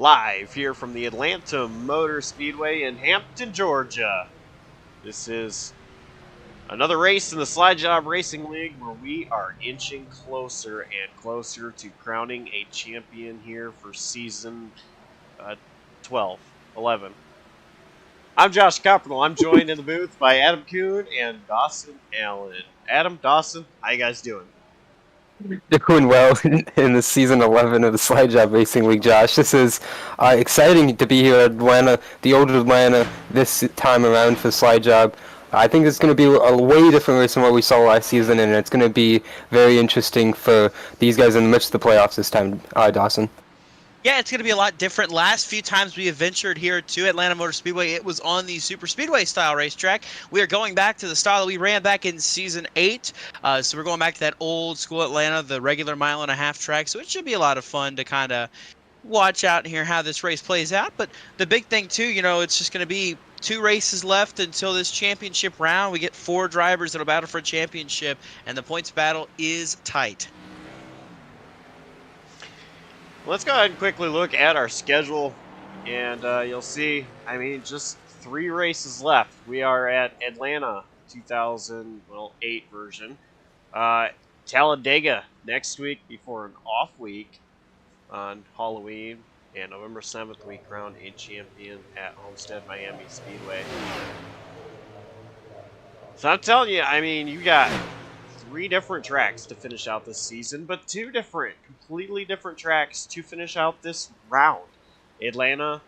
live here from the Atlanta Motor Speedway in Hampton, Georgia. This is another race in the Slide Job Racing League where we are inching closer and closer to crowning a champion here for season 12, 11. I'm Josh Copperl. I'm joined in the booth by Adam Kuhn and Dawson Allen. Adam, Dawson, how you guys doing? Doing well in the season 11 of the Slide Job Racing League, Josh. This is exciting to be here at Atlanta, the old Atlanta, this time around for Slide Job. I think it's going to be a way different race than what we saw last season, and it's going to be very interesting for these guys in the midst of the playoffs this time, Dawson. Yeah, it's going to be a lot different. Last few times we have ventured here to Atlanta Motor Speedway, it was on the Super Speedway style racetrack. We are going back to the style that we ran back in Season 8. So we're going back to that old school Atlanta, the regular mile-and-a-half track. So it should be a lot of fun to kind of watch out and hear how this race plays out. But the big thing, too, it's just going to be 2 races left until this championship round. We get 4 drivers that will battle for a championship, and the points battle is tight. Let's go ahead and quickly look at our schedule, and you'll see, just 3 races left. We are at Atlanta 2008 version. Talladega next week before an off week on Halloween, and November 7th we crown a champion at Homestead Miami Speedway. So I'm telling you, you got 3 different tracks to finish out this season, but 2 completely different tracks to finish out this round. Atlanta,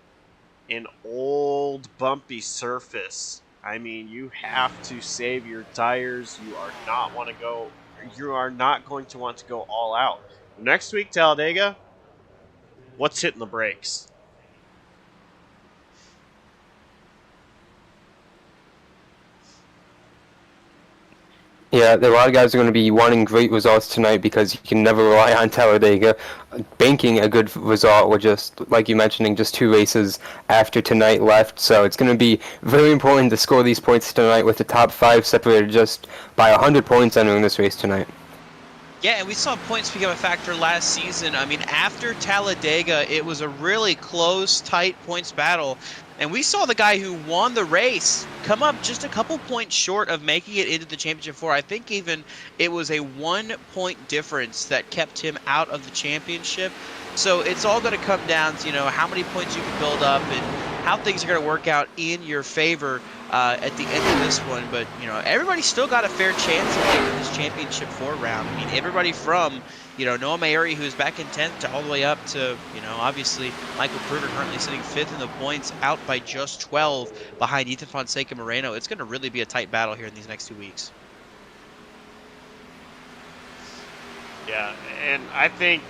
an old bumpy surface. You have to save your tires. You are not going to want to go all out. Next week, Talladega, what's hitting the brakes? Yeah, a lot of guys are going to be wanting great results tonight because you can never rely on Talladega banking a good result with just, like you mentioned, just 2 races after tonight left. So it's going to be very important to score these points tonight with the top 5 separated just by 100 points entering this race tonight. Yeah, and we saw points become a factor last season. After Talladega, it was a really close, tight points battle. And we saw the guy who won the race come up just a couple points short of making it into the championship 4. I think even it was a 1-point difference that kept him out of the championship. So it's all going to come down to, how many points you can build up and how things are going to work out in your favor at the end of this one. But, everybody's still got a fair chance of making this championship 4 round. Everybody from Noah Mayeri, who's back in 10th, all the way up to, obviously Michael Kruger currently sitting 5th in the points, out by just 12 behind Ethan Fonseca Moreno. It's going to really be a tight battle here in these next 2 weeks. Yeah, and I think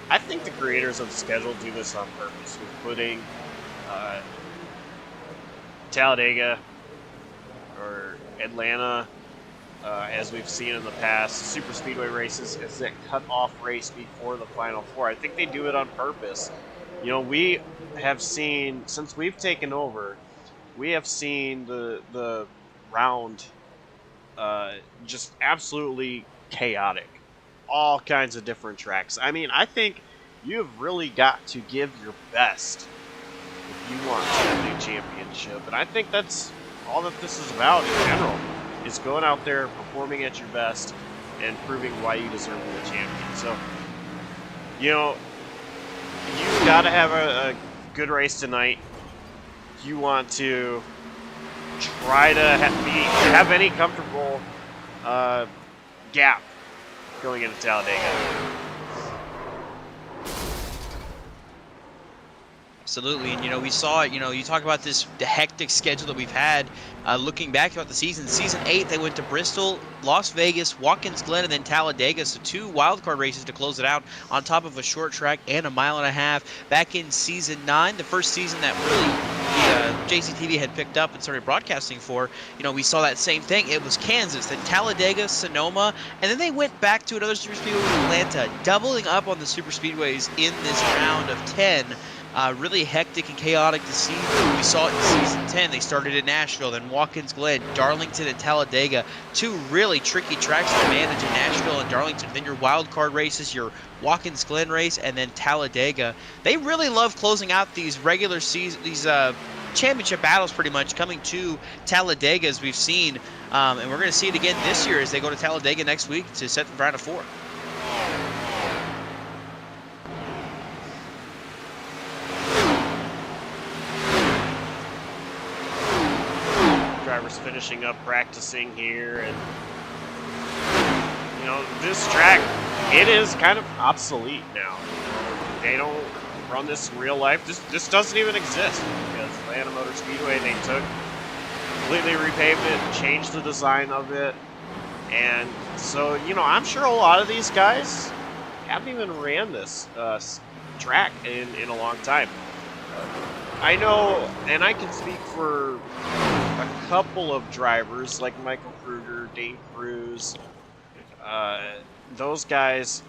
the creators of the schedule do this on purpose with putting Talladega or Atlanta, as we've seen in the past, super speedway races as that cut-off race before the Final 4. I think they do it on purpose. We have seen, since we've taken over, we have seen the round just absolutely chaotic. All kinds of different tracks. I think you've really got to give your best if you want to win a championship. And I think that's all that this is about in general, is going out there, performing at your best, and proving why you deserve to be the champion. So, you've got to have a good race tonight. You want to try to have any comfortable gap going into Talladega. Absolutely, and we saw it. You talk about the hectic schedule that we've had. Looking back throughout the season, Season 8 they went to Bristol, Las Vegas, Watkins Glen, and then Talladega. So 2 wildcard races to close it out, on top of a short track and a mile-and-a-half. Back in Season 9, the first season that really the JCTV had picked up and started broadcasting for, we saw that same thing. It was Kansas, then Talladega, Sonoma, and then they went back to another super speedway in Atlanta, doubling up on the super speedways in this round of 10. really hectic and chaotic to see. We saw it in Season 10. They started in Nashville, then Watkins Glen, Darlington, and Talladega. Two really tricky tracks to manage in Nashville and Darlington. Then your wild card races, your Watkins Glen race, and then Talladega. They really love closing out these regular season, these championship battles pretty much coming to Talladega, as we've seen. And we're going to see it again this year as they go to Talladega next week to set the round of 4. Drivers finishing up practicing here, and this track, it is kind of obsolete now. They don't run this in real life. This doesn't even exist because Atlanta Motor Speedway, they completely repaved it, changed the design of it, and so I'm sure a lot of these guys haven't even ran this track in a long time. I know, and I can speak for a couple of drivers like Michael Kruger, Dane Kruse. Those guys,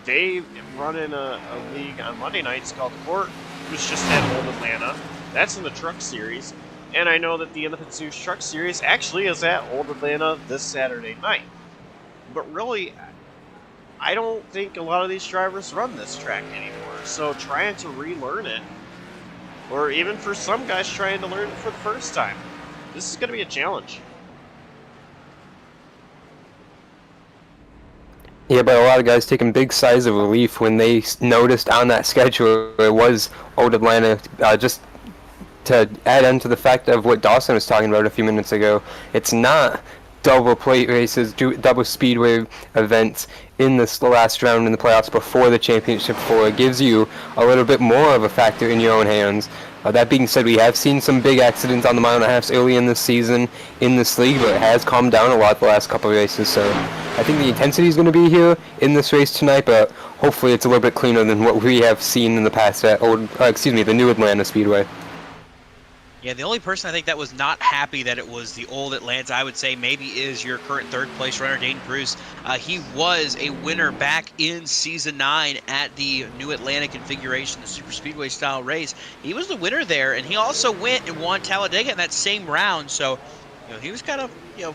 they run in a league on Monday nights called Court, who's just at Old Atlanta. That's in the Truck Series. And I know that the Independent Series Truck Series actually is at Old Atlanta this Saturday night. But really, I don't think a lot of these drivers run this track anymore. So trying to relearn it, or even for some guys trying to learn it for the first time, this is going to be a challenge. Yeah, but a lot of guys taking big sighs of relief when they noticed on that schedule it was Old Atlanta. Just to add on to the fact of what Dawson was talking about a few minutes ago, it's not double plate races, double speedway events in this last round in the playoffs before the championship 4. It gives you a little bit more of a factor in your own hands. That being said, we have seen some big accidents on the mile and a half early in this season in this league, but it has calmed down a lot the last couple of races. So I think the intensity is going to be here in this race tonight, but hopefully it's a little bit cleaner than what we have seen in the past at the New Atlanta Speedway. Yeah, the only person I think that was not happy that it was the Old Atlanta, I would say maybe is your current third place runner, Dane Kruse. He was a winner back in Season 9 at the New Atlanta configuration, the Super Speedway style race. He was the winner there, and he also went and won Talladega in that same round. So, he was kind of,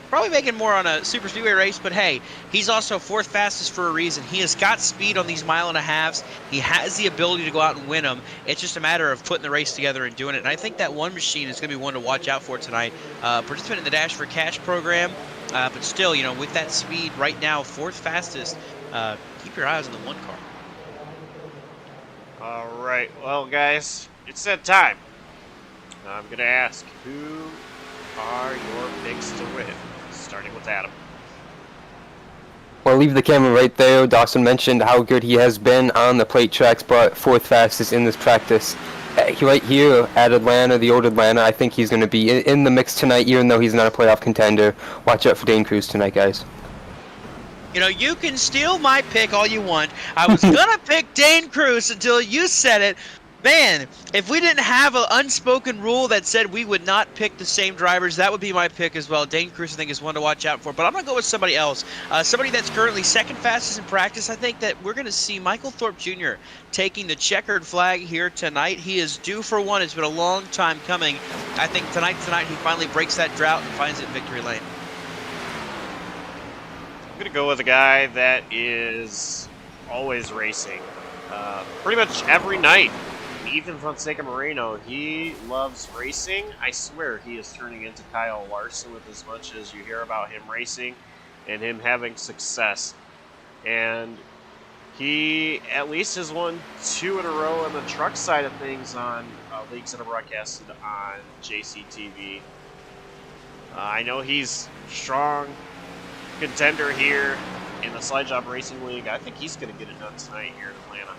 probably making more on a Super Speedway race, but hey, he's also 4th fastest for a reason. He has got speed on these mile and a halves. He has the ability to go out and win them. It's just a matter of putting the race together and doing it. And I think that one machine is going to be one to watch out for tonight. Participant in the Dash for Cash program, but still, with that speed right now, 4th fastest, keep your eyes on the one car. All right, well, guys, it's that time. I'm going to ask, who are your picks to win? Starting with Adam. Well, leave the camera right there. Dawson mentioned how good he has been on the plate tracks, but 4th fastest in this practice. Right here at Atlanta, the Old Atlanta, I think he's going to be in the mix tonight, even though he's not a playoff contender. Watch out for Dane Kruse tonight, guys. You can steal my pick all you want. I was going to pick Dane Kruse until you said it. Man, if we didn't have an unspoken rule that said we would not pick the same drivers, that would be my pick as well. Dane Kruse, I think, is one to watch out for. But I'm going to go with somebody else. Somebody that's currently 2nd fastest in practice. I think that we're going to see Michael Thorpe Jr. taking the checkered flag here tonight. He is due for one. It's been a long time coming. I think tonight he finally breaks that drought and finds it in victory lane. I'm going to go with a guy that is always racing. Pretty much every night. Ethan Fonseca Moreno, he loves racing. I swear he is turning into Kyle Larson with as much as you hear about him racing and him having success. And he at least has won 2 in a row on the truck side of things on leagues that are broadcasted on JCTV. I know he's strong contender here in the Slide Job Racing League. I think he's going to get it done tonight here in Atlanta.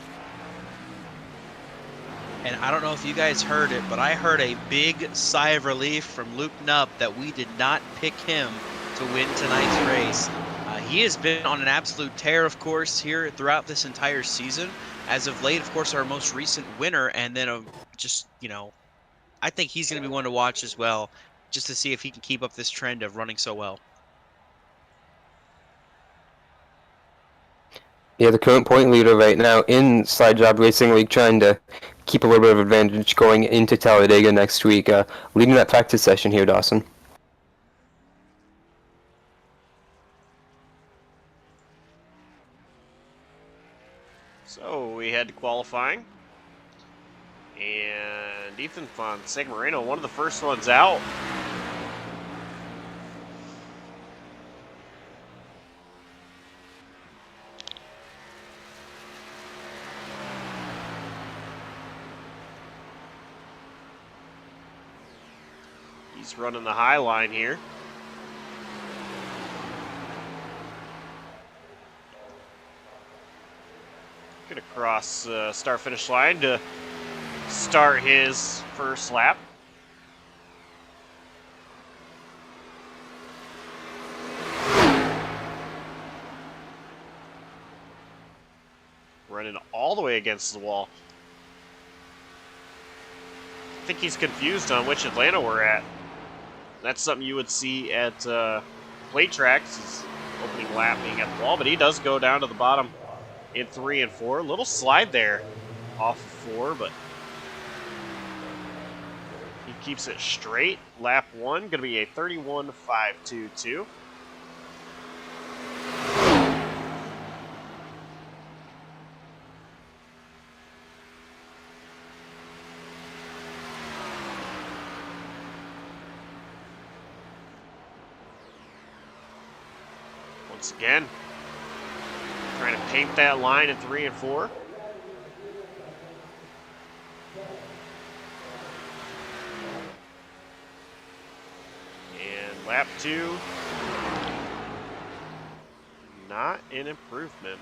And I don't know if you guys heard it, but I heard a big sigh of relief from Luke Nubb that we did not pick him to win tonight's race. He has been on an absolute tear, of course, here throughout this entire season. As of late, of course, our most recent winner, and then I think he's going to be one to watch as well, just to see if he can keep up this trend of running so well. Yeah, the current point leader right now in Slide Job Racing League, trying to keep a little bit of advantage going into Talladega next week. Leading that practice session here, Dawson. So we head to qualifying. And Ethan Fonseca-Moreno, one of the first ones out. He's running the high line here. Gonna cross start-finish line to start his first lap. Running all the way against the wall. I think he's confused on which Atlanta we're at. That's something you would see at plate tracks, is opening lap being at the wall, but he does go down to the bottom in 3 and 4. A little slide there off of 4, but he keeps it straight. Lap 1 going to be a 31.522. Once again, trying to paint that line in 3 and 4. And lap 2, not an improvement.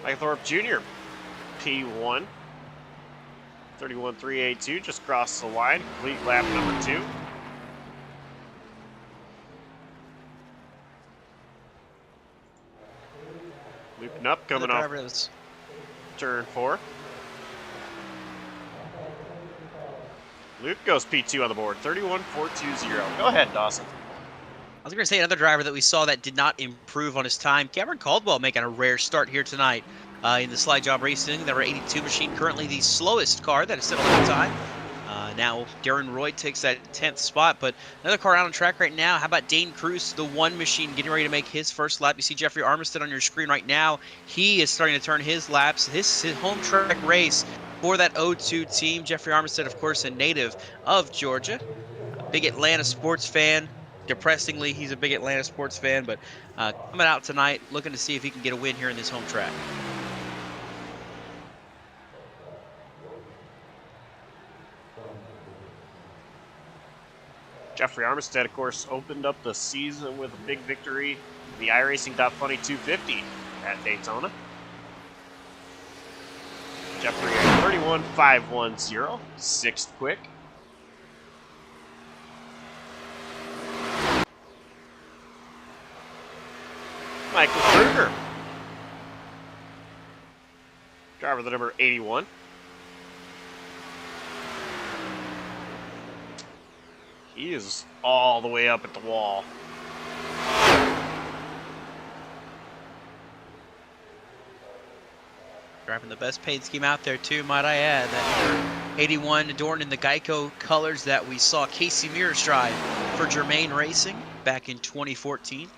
Mike Thorpe Jr., P1. 31.382, just crossed the line, complete lap number 2. Looping up, coming off turn 4. Luke goes P2 on the board, 31.420. Go ahead, Dawson. I was going to say another driver that we saw that did not improve on his time. Cameron Caldwell making a rare start here tonight in the slide job racing. Number 82 machine, currently the slowest car that has set a lap time. Now Darren Roy takes that 10th spot, but another car out on track right now. How about Dane Kruse, the 1 machine, getting ready to make his first lap? You see Jeffrey Armistead on your screen right now. He is starting to turn his laps. His home track race for that O2 team. Jeffrey Armistead, of course, a native of Georgia. A big Atlanta sports fan. Depressingly, he's a big Atlanta sports fan, but coming out tonight, looking to see if he can get a win here in this home track. Jeffrey Armistead, of course, opened up the season with a big victory, the iRacing.Funny 250 at Daytona. Jeffrey at 31.510, 6th quick. Michael Kruse, driver the number 81. He is all the way up at the wall. Driving the best paint scheme out there, too, might I add. That number 81 adorned in the Geico colors that we saw Casey Mears drive for Germain Racing back in 2014.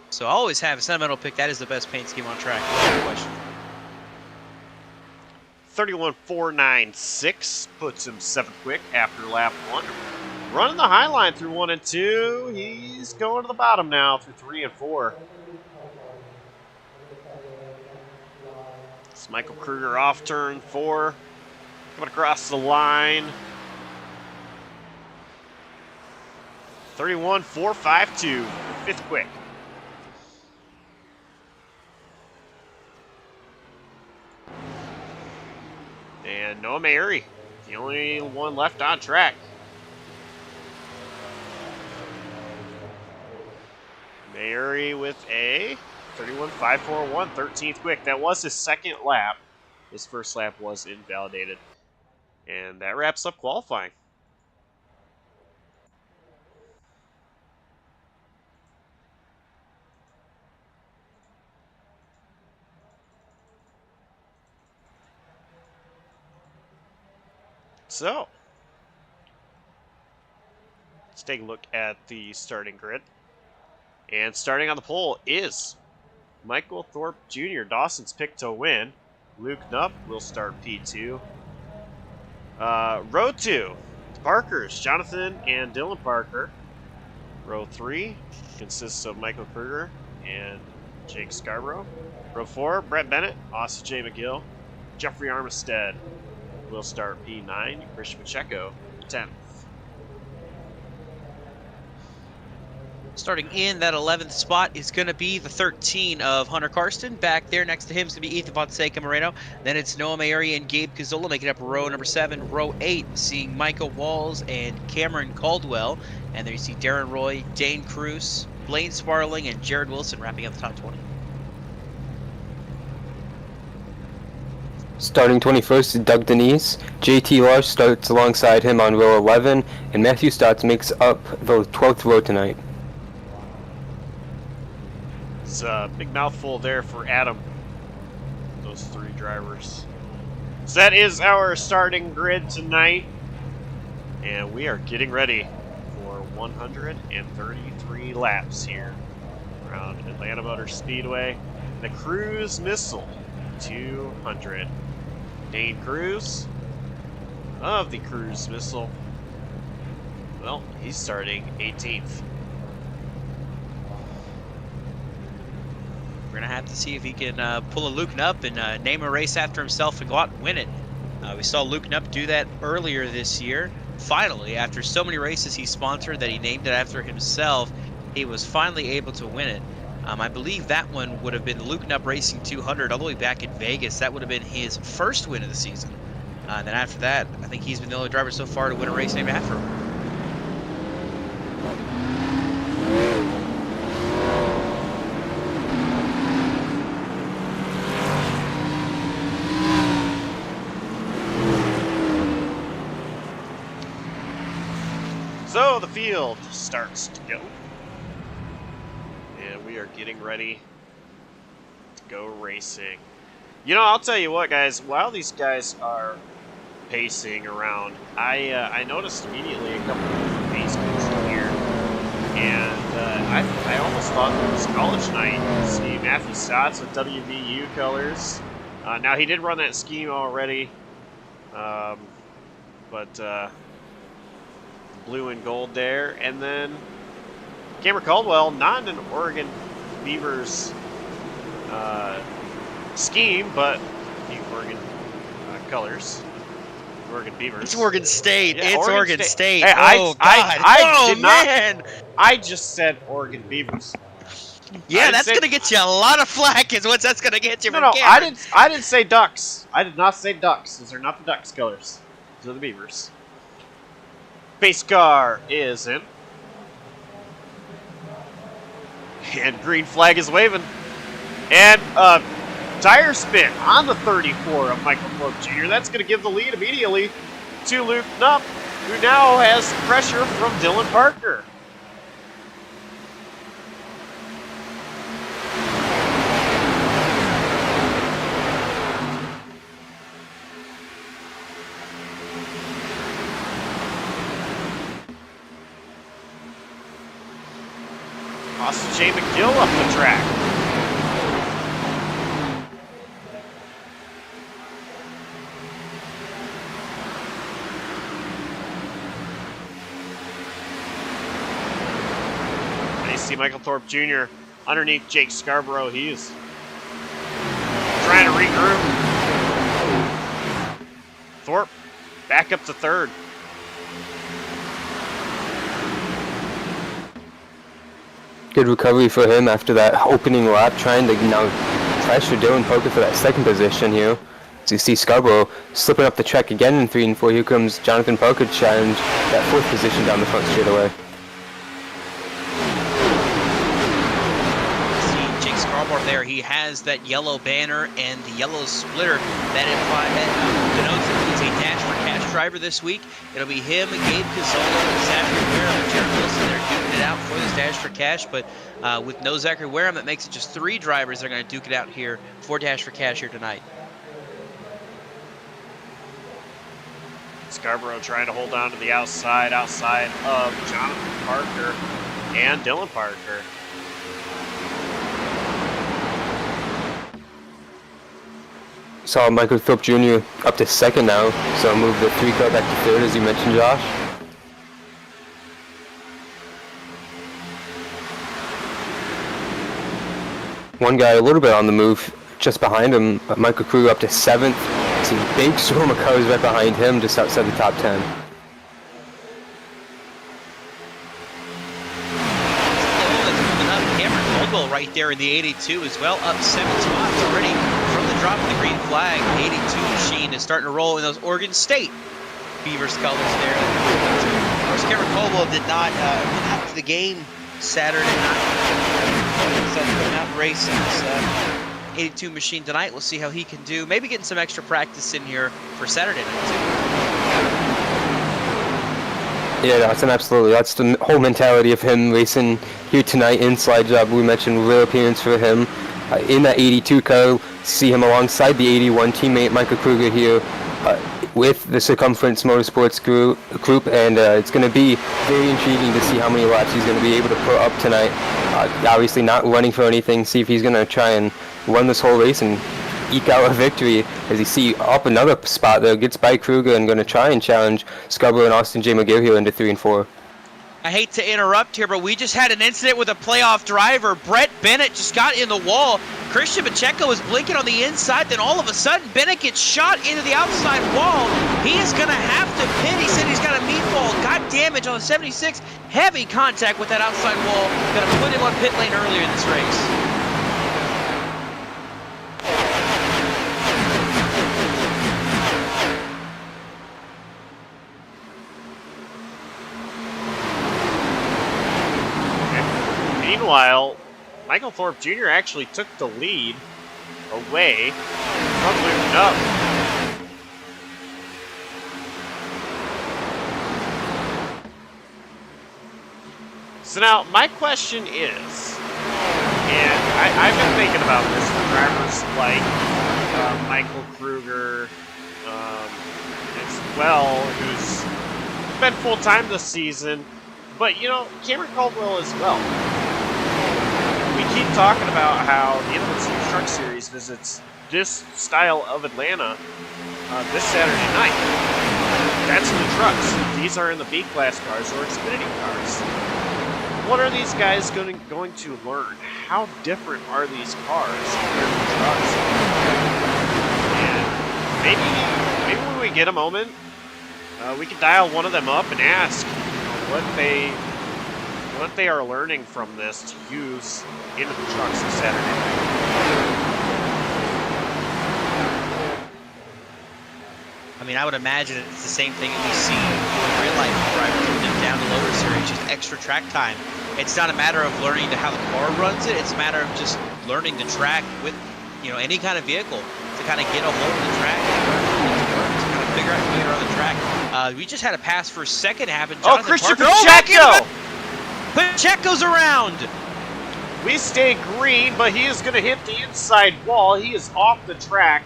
So I always have a sentimental pick. That is the best paint scheme on track. No question. 31.496 puts him 7th quick after lap 1. Running the high line through 1 and 2. He's going to the bottom now through 3 and 4. It's Michael Kruse off turn 4. Coming across the line. 31.452, 5th quick. And Noah Mayeri, the only one left on track. Mayeri with a 31.541, 13th quick. That was his 2nd lap. His first lap was invalidated. And that wraps up qualifying. So, let's take a look at the starting grid. And starting on the pole is Michael Thorpe Jr., Dawson's pick to win. Luke Nupp will start P2. Row 2, Parkers, Jonathan and Dylan Parker. Row 3 consists of Michael Kruger and Jake Scarborough. Row 4, Brett Bennett, Austin J. McGill, Jeffrey Armistead will start P9. Christian Pacheco, 10th. Starting in that 11th spot is going to be the 13 of Hunter Karsten. Back there next to him is going to be Ethan Fonseca Moreno. Then it's Noah Mayeri and Gabe Cazzola making up row number 7. Row 8, seeing Micah Walls and Cameron Caldwell. And there you see Darren Roy, Dane Kruse, Blaine Sparling, and Jared Wilson wrapping up the top 20. Starting 21st is Doug Denise. JT Large starts alongside him on row 11, and Matthew Stotts makes up the 12th row tonight. It's a big mouthful there for Adam. Those 3 drivers. So that is our starting grid tonight. And we are getting ready for 133 laps here around Atlanta Motor Speedway. The Kruse Missile 200. Dane Kruse of the Kruse Missile. Well, he's starting 18th. We're going to have to see if he can pull a Luke Nupp and name a race after himself and go out and win it. We saw Luke Nupp do that earlier this year. Finally, after so many races he sponsored that he named it after himself, he was finally able to win it. I believe that one would have been the Luke Nupp Racing 200 all the way back in Vegas. That would have been his first win of the season. Then after that, I think he's been the only driver so far to win a race named after him. So the field starts to go. And we are getting ready to go racing. You know, I'll tell you what, guys. While these guys are pacing around, I noticed immediately a couple of different pace boosts in here. And I almost thought it was college night. See Matthew Stotts with WVU colors. Now, he did run that scheme already. But blue and gold there. And then Cameron Caldwell, not an Oregon Beavers scheme, but the Oregon colors. Oregon Beavers. It's Oregon State. Yeah, it's Oregon State. Hey, Oh, God. I did man. not. I just said Oregon Beavers. Yeah, that's going to get you a lot of flack is what that's going to get you No, from Cameron. I didn't say Ducks. I did not say Ducks. Those are not the Ducks colors. Those are the Beavers. Pace car is in. And green flag is waving. And tire spin on the 34 of Michael Thorpe Jr. That's going to give the lead immediately to Luke Nupp, who now has pressure from Dylan Parker. Austin J. McGill up the track. And you see Michael Thorpe Jr. underneath Jake Scarborough. He is trying to regroup. Thorpe back up to third. Good recovery for him after that opening lap, trying to now pressure Dylan Parker for that second position here. So you see Scarborough slipping up the track again in 3 and 4. Here comes Jonathan Parker to challenge that 4th position down the front straightaway. See Jake Scarborough there. He has that yellow banner and the yellow splitter that denotes that he's a Dash for Cash driver this week. It'll be him, Gabe Cazzola, Zachary Wareham, and Jared Wilson. They're duking it out for this Dash for Cash, but with no Zachary Wareham, that makes it just 3 drivers that are going to duke it out here for Dash for Cash here tonight. Scarborough trying to hold on to the outside of Jonathan Parker and Dylan Parker. Saw Michael Thorpe Jr. up to second now, so move the 3 car back to third, as you mentioned, Josh. One guy a little bit on the move just behind him, Michael Kruse up to 7th. See a big storm of cars right behind him, just outside the top 10. Cameron Caldwell right there in the 82 as well, up 7 spots already from the drop of the green flag. The 82 machine is starting to roll in those Oregon State Beavers colors there. Of course, Cameron Caldwell did not went out to the game Saturday night. So coming out and racing this 82 machine tonight. We'll see how he can do. Maybe getting some extra practice in here for Saturday night too. Yeah, that's the whole mentality of him racing here tonight in Slide Job. We mentioned rare appearance for him in that 82 car. See him alongside the 81 teammate Michael Kruger here with the Circumference Motorsports group, and it's going to be very intriguing to see how many laps he's going to be able to put up tonight. Obviously not running for anything, see if he's going to try and run this whole race and eke out a victory, as you see up another spot there, gets by Kruger and going to try and challenge Scarborough and Austin J. McGill here into 3 and 4. I hate to interrupt here, but we just had an incident with a playoff driver. Brett Bennett just got in the wall. Christian Pacheco was blinking on the inside, then all of a sudden Bennett gets shot into the outside wall. He is going to have to pit. He said he's got a meatball. Got damage on the 76. Heavy contact with that outside wall. Going to put him on pit lane earlier in this race. Meanwhile, Michael Thorpe Jr. actually took the lead away from moving up. So now, my question is, and I've been thinking about this for drivers like Michael Kruger as well, who's been full-time this season, but, you know, Cameron Caldwell as well. We keep talking about how the Innovative Super Truck Series visits this style of Atlanta this Saturday night. That's in the trucks. These are in the B-Class cars or Xfinity cars. What are these guys going to learn? How different are these cars compared to trucks? And maybe when we get a moment, we can dial one of them up and ask what they are learning from this to use into the trucks this Saturday night. I mean, I would imagine it's the same thing that we see in real life drivers when they're down to lower series, just extra track time. It's not a matter of learning how the car runs it, it's a matter of just learning the track with, you know, any kind of vehicle to kind of get a hold of the track to kind of figure out who you're on the track. We just had a pass for second happen. Christian Pacheco! Pacheco's around! We stay green, but he is going to hit the inside wall. He is off the track.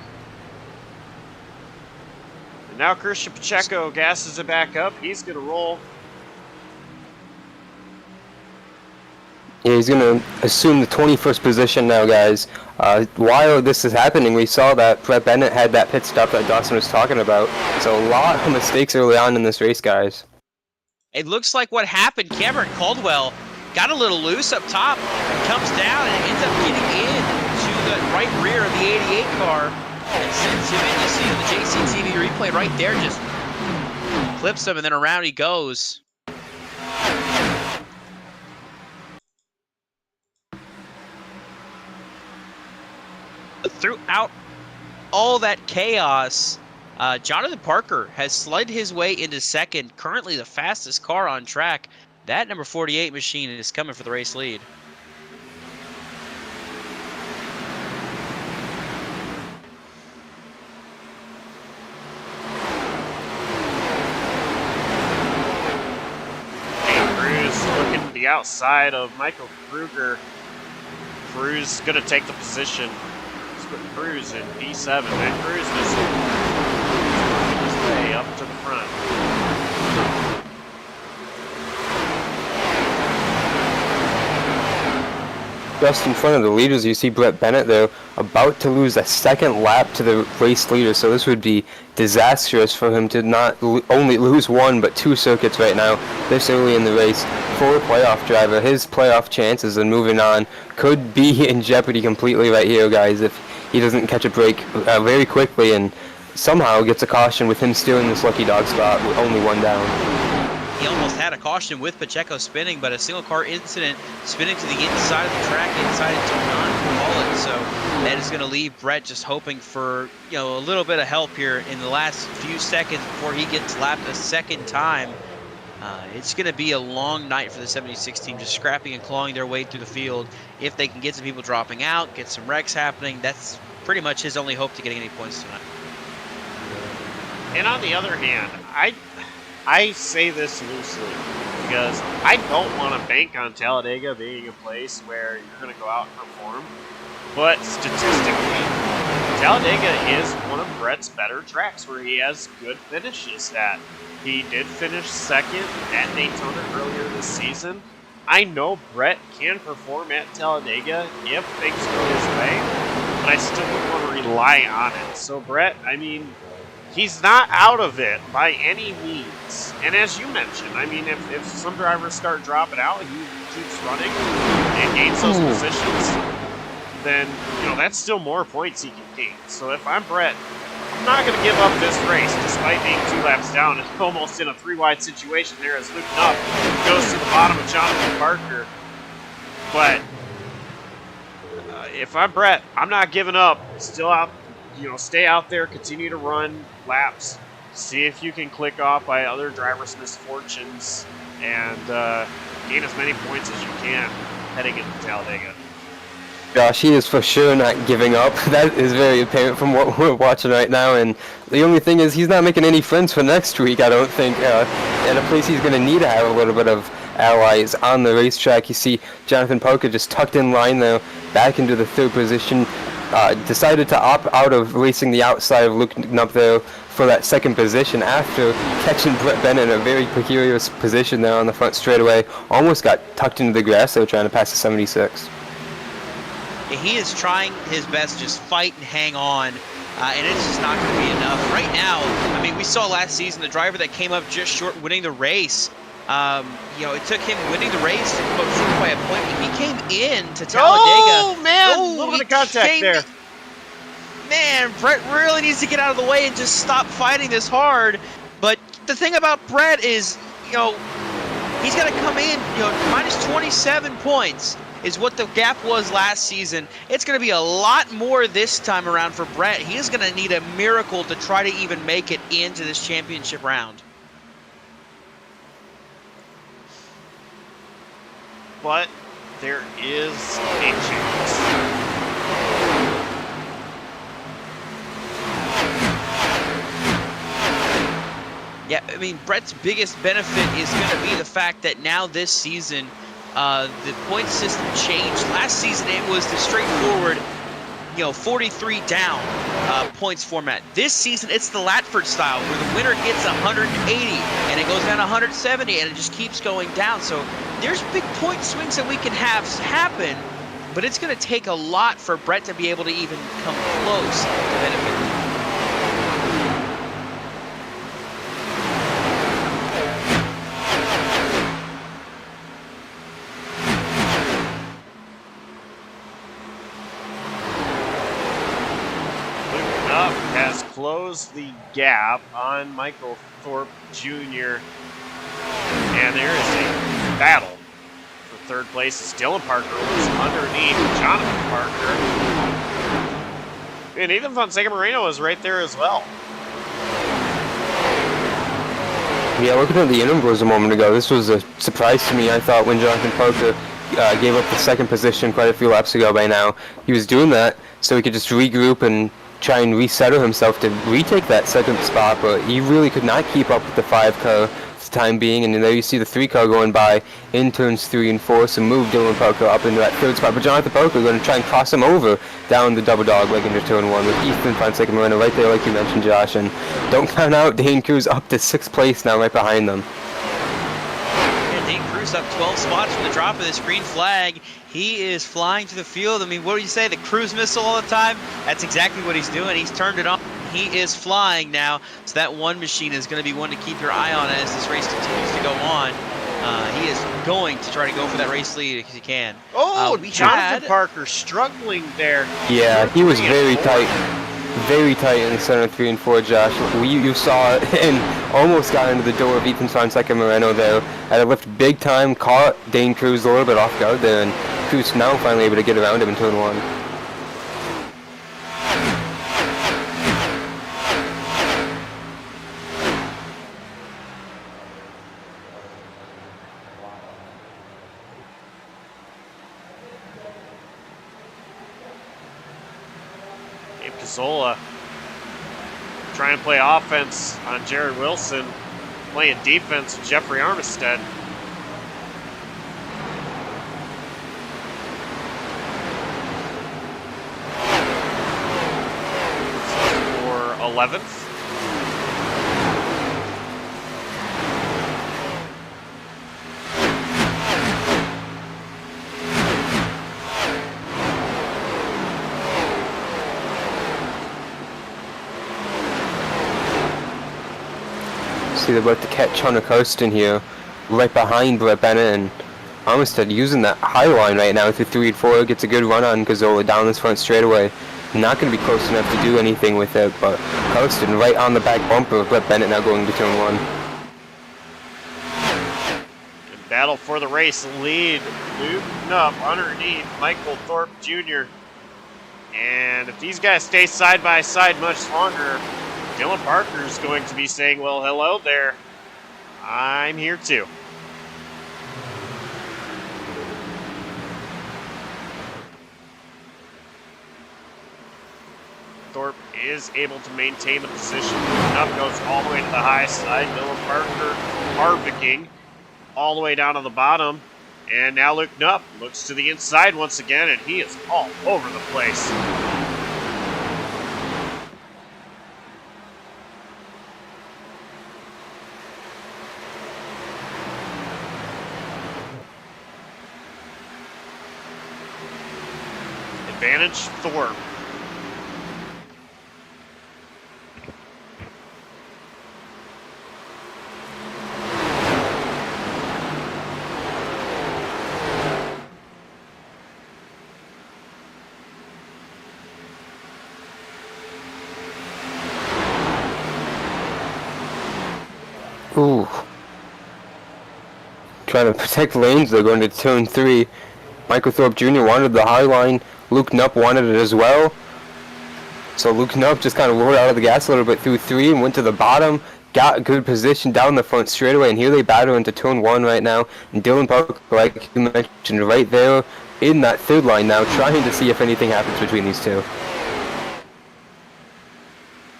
And now Christian Pacheco gasses it back up. He's going to roll. Yeah, he's going to assume the 21st position now, guys. While this is happening, we saw that Brett Bennett had that pit stop that Dawson was talking about. So a lot of mistakes early on in this race, guys. It looks like what happened, Cameron Caldwell got a little loose up top, comes down and ends up getting in to the right rear of the 88 car and sends him in. You see the JCTV replay right there, just clips him and then around he goes. Throughout all that chaos, Jonathan Parker has slid his way into second, currently the fastest car on track. That number 48 machine is coming for the race lead. Kruse looking to the outside of Michael Kruger. Kruse going to take the position. Let's put Kruse in P7. And Kruse is working his way up to the front. just in front of the leaders, you see Brett Bennett there about to lose a second lap to the race leader, so this would be disastrous for him to not only lose one but 2 circuits right now this early in the race. For a playoff driver, his playoff chances and moving on could be in jeopardy completely right here, guys, if he doesn't catch a break very quickly and somehow gets a caution with him stealing this lucky dog spot with only 1 down. He almost had a caution with Pacheco spinning, but a single car incident spinning to the inside of the track, inside to not call it. So that is going to leave Brett just hoping for, you know, a little bit of help here in the last few seconds before he gets lapped a second time. It's going to be a long night for the 76 team, just scrapping and clawing their way through the field. If they can get some people dropping out, get some wrecks happening, that's pretty much his only hope to getting any points tonight. And on the other hand, I say this loosely because I don't want to bank on Talladega being a place where you're going to go out and perform. But statistically, Talladega is one of Brett's better tracks where he has good finishes at. He did finish second at Daytona earlier this season. I know Brett can perform at Talladega if things go his way, but I still don't want to rely on it. So Brett, I mean, he's not out of it by any means. And as you mentioned, I mean, if some drivers start dropping out and he keeps running and gains those positions, then, you know, that's still more points he can gain. So if I'm Brett, I'm not going to give up this race despite being 2 laps down and almost in a 3-wide situation there as Luke Nupp goes to the bottom of Jonathan Parker. But if I'm Brett, I'm not giving up. Still out, you know, stay out there, continue to run laps, see if you can click off by other drivers' misfortunes, and gain as many points as you can heading into Talladega. Josh, he is for sure not giving up. That is very apparent from what we're watching right now, and the only thing is he's not making any friends for next week, I don't think. And a place he's going to need to have a little bit of allies on the racetrack. You see Jonathan Parker just tucked in line there, back into the 3rd position. Decided to opt out of racing the outside of Luke Nupp there for that 2nd position after catching Brett Bennett in a very precarious position there on the front straightaway. Almost got tucked into the grass there trying to pass the 76. He is trying his best to just fight and hang on, and it's just not going to be enough. Right now, I mean, we saw last season the driver that came up just short winning the race. You know, it took him winning the race to come up short by a point. When he came in to Talladega, oh man, a little bit of contact there. Man, Brett really needs to get out of the way and just stop fighting this hard. But the thing about Brett is, you know, he's got to come in, you know, minus 27 points is what the gap was last season. It's going to be a lot more this time around for Brett. He is going to need a miracle to try to even make it into this championship round. But there is a chance. Yeah, I mean, Brett's biggest benefit is going to be the fact that now this season, the point system changed. Last season, it was the straightforward, you know, 43 down points format. This season, it's the Latford style, where the winner gets 180, and it goes down to 170, and it just keeps going down. So there's big point swings that we can have happen, but it's going to take a lot for Brett to be able to even come close to benefiting. Has closed the gap on Michael Thorpe Jr. And there is a battle for 3rd place as Dylan Parker was underneath Jonathan Parker. And Ethan Fonseca Moreno is right there as well. Yeah, looking at the intervals a moment ago, this was a surprise to me. I thought when Jonathan Parker gave up the 2nd position quite a few laps ago by now, he was doing that so he could just regroup and try and resettle himself to retake that 2nd spot, but he really could not keep up with the 5 car for the time being, and there you see the 3 car going by in turns 3 and 4, so move Dylan Parker up into that 3rd spot, but Jonathan Parker going to try and cross him over down the double dog leg into turn 1 with Ethan Fonseca Moreno right there like you mentioned, Josh, and don't count out Dane Kruse up to 6th place now right behind them. Dane Kruse up 12 spots from the drop of this green flag. He is flying to the field. I mean, what do you say? The cruise missile all the time? That's exactly what he's doing. He's turned it on. He is flying now. So that one machine is going to be one to keep your eye on as this race continues to go on. He is going to try to go for that race lead if he can. Oh, Jonathan Parker struggling there. Yeah, he was very tight. Very tight in the center 3 and 4, Josh. You saw it and almost got into the door of Ethan Fonseca Moreno there. Had to lift big time, caught Dane Kruse a little bit off guard there, and Kruse now finally able to get around him in turn 1. Zola trying to play offense on Jared Wilson, playing defense with Jeffrey Armistead. For 11th. They're about to catch Hunter Kirsten here, right behind Brett Bennett, and Armistead using that high line right now through 3 and 4, gets a good run on Gazzola down this front straightaway. Not going to be close enough to do anything with it, but Kirsten right on the back bumper of Brett Bennett now going to turn 1. In battle for the race, lead looping up underneath Michael Thorpe Jr. And if these guys stay side by side much longer, Dylan Parker's going to be saying, well, hello there. I'm here too. Thorpe is able to maintain the position. Up goes all the way to the high side. Dylan Parker harvicking all the way down to the bottom. And now Luke Knupp looks to the inside once again, and he is all over the place. Advantage Thorpe. Ooh. Trying to protect lanes, they're going to turn 3. Michael Thorpe Jr. wanted the high line. Luke Knupp wanted it as well. So Luke Knupp just kind of rolled out of the gas a little bit through 3 and went to the bottom. Got a good position down the front straightaway, and here they battle into turn 1 right now. And Dylan Parker, like you mentioned, right there in that third line now, trying to see if anything happens between these two.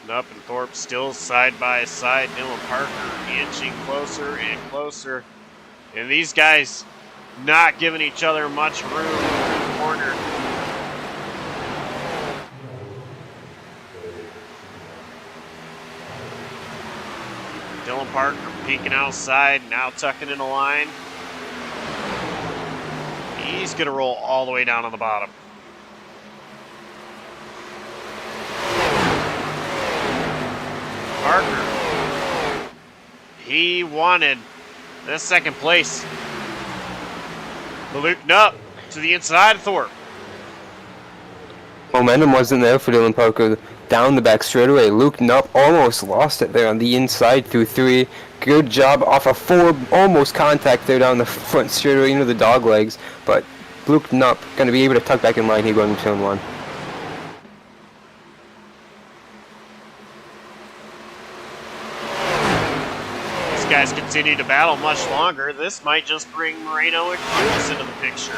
Knupp and Thorpe still side by side. Dylan Parker inching closer and closer. And these guys not giving each other much room in the corner. Dylan Parker peeking outside, now tucking in a line. He's going to roll all the way down on the bottom. Parker, he wanted the second place. Luke Knupp to the inside of Thorpe. Momentum wasn't there for Dylan Parker down the back straightaway. Luke Knupp almost lost it there on the inside through 3. Good job off of 4, almost contact there down the front straightaway into the dog legs. But Luke Knupp going to be able to tuck back in line here going to turn 1. Guys continue to battle much longer. This might just bring Moreno and Kruse into the picture.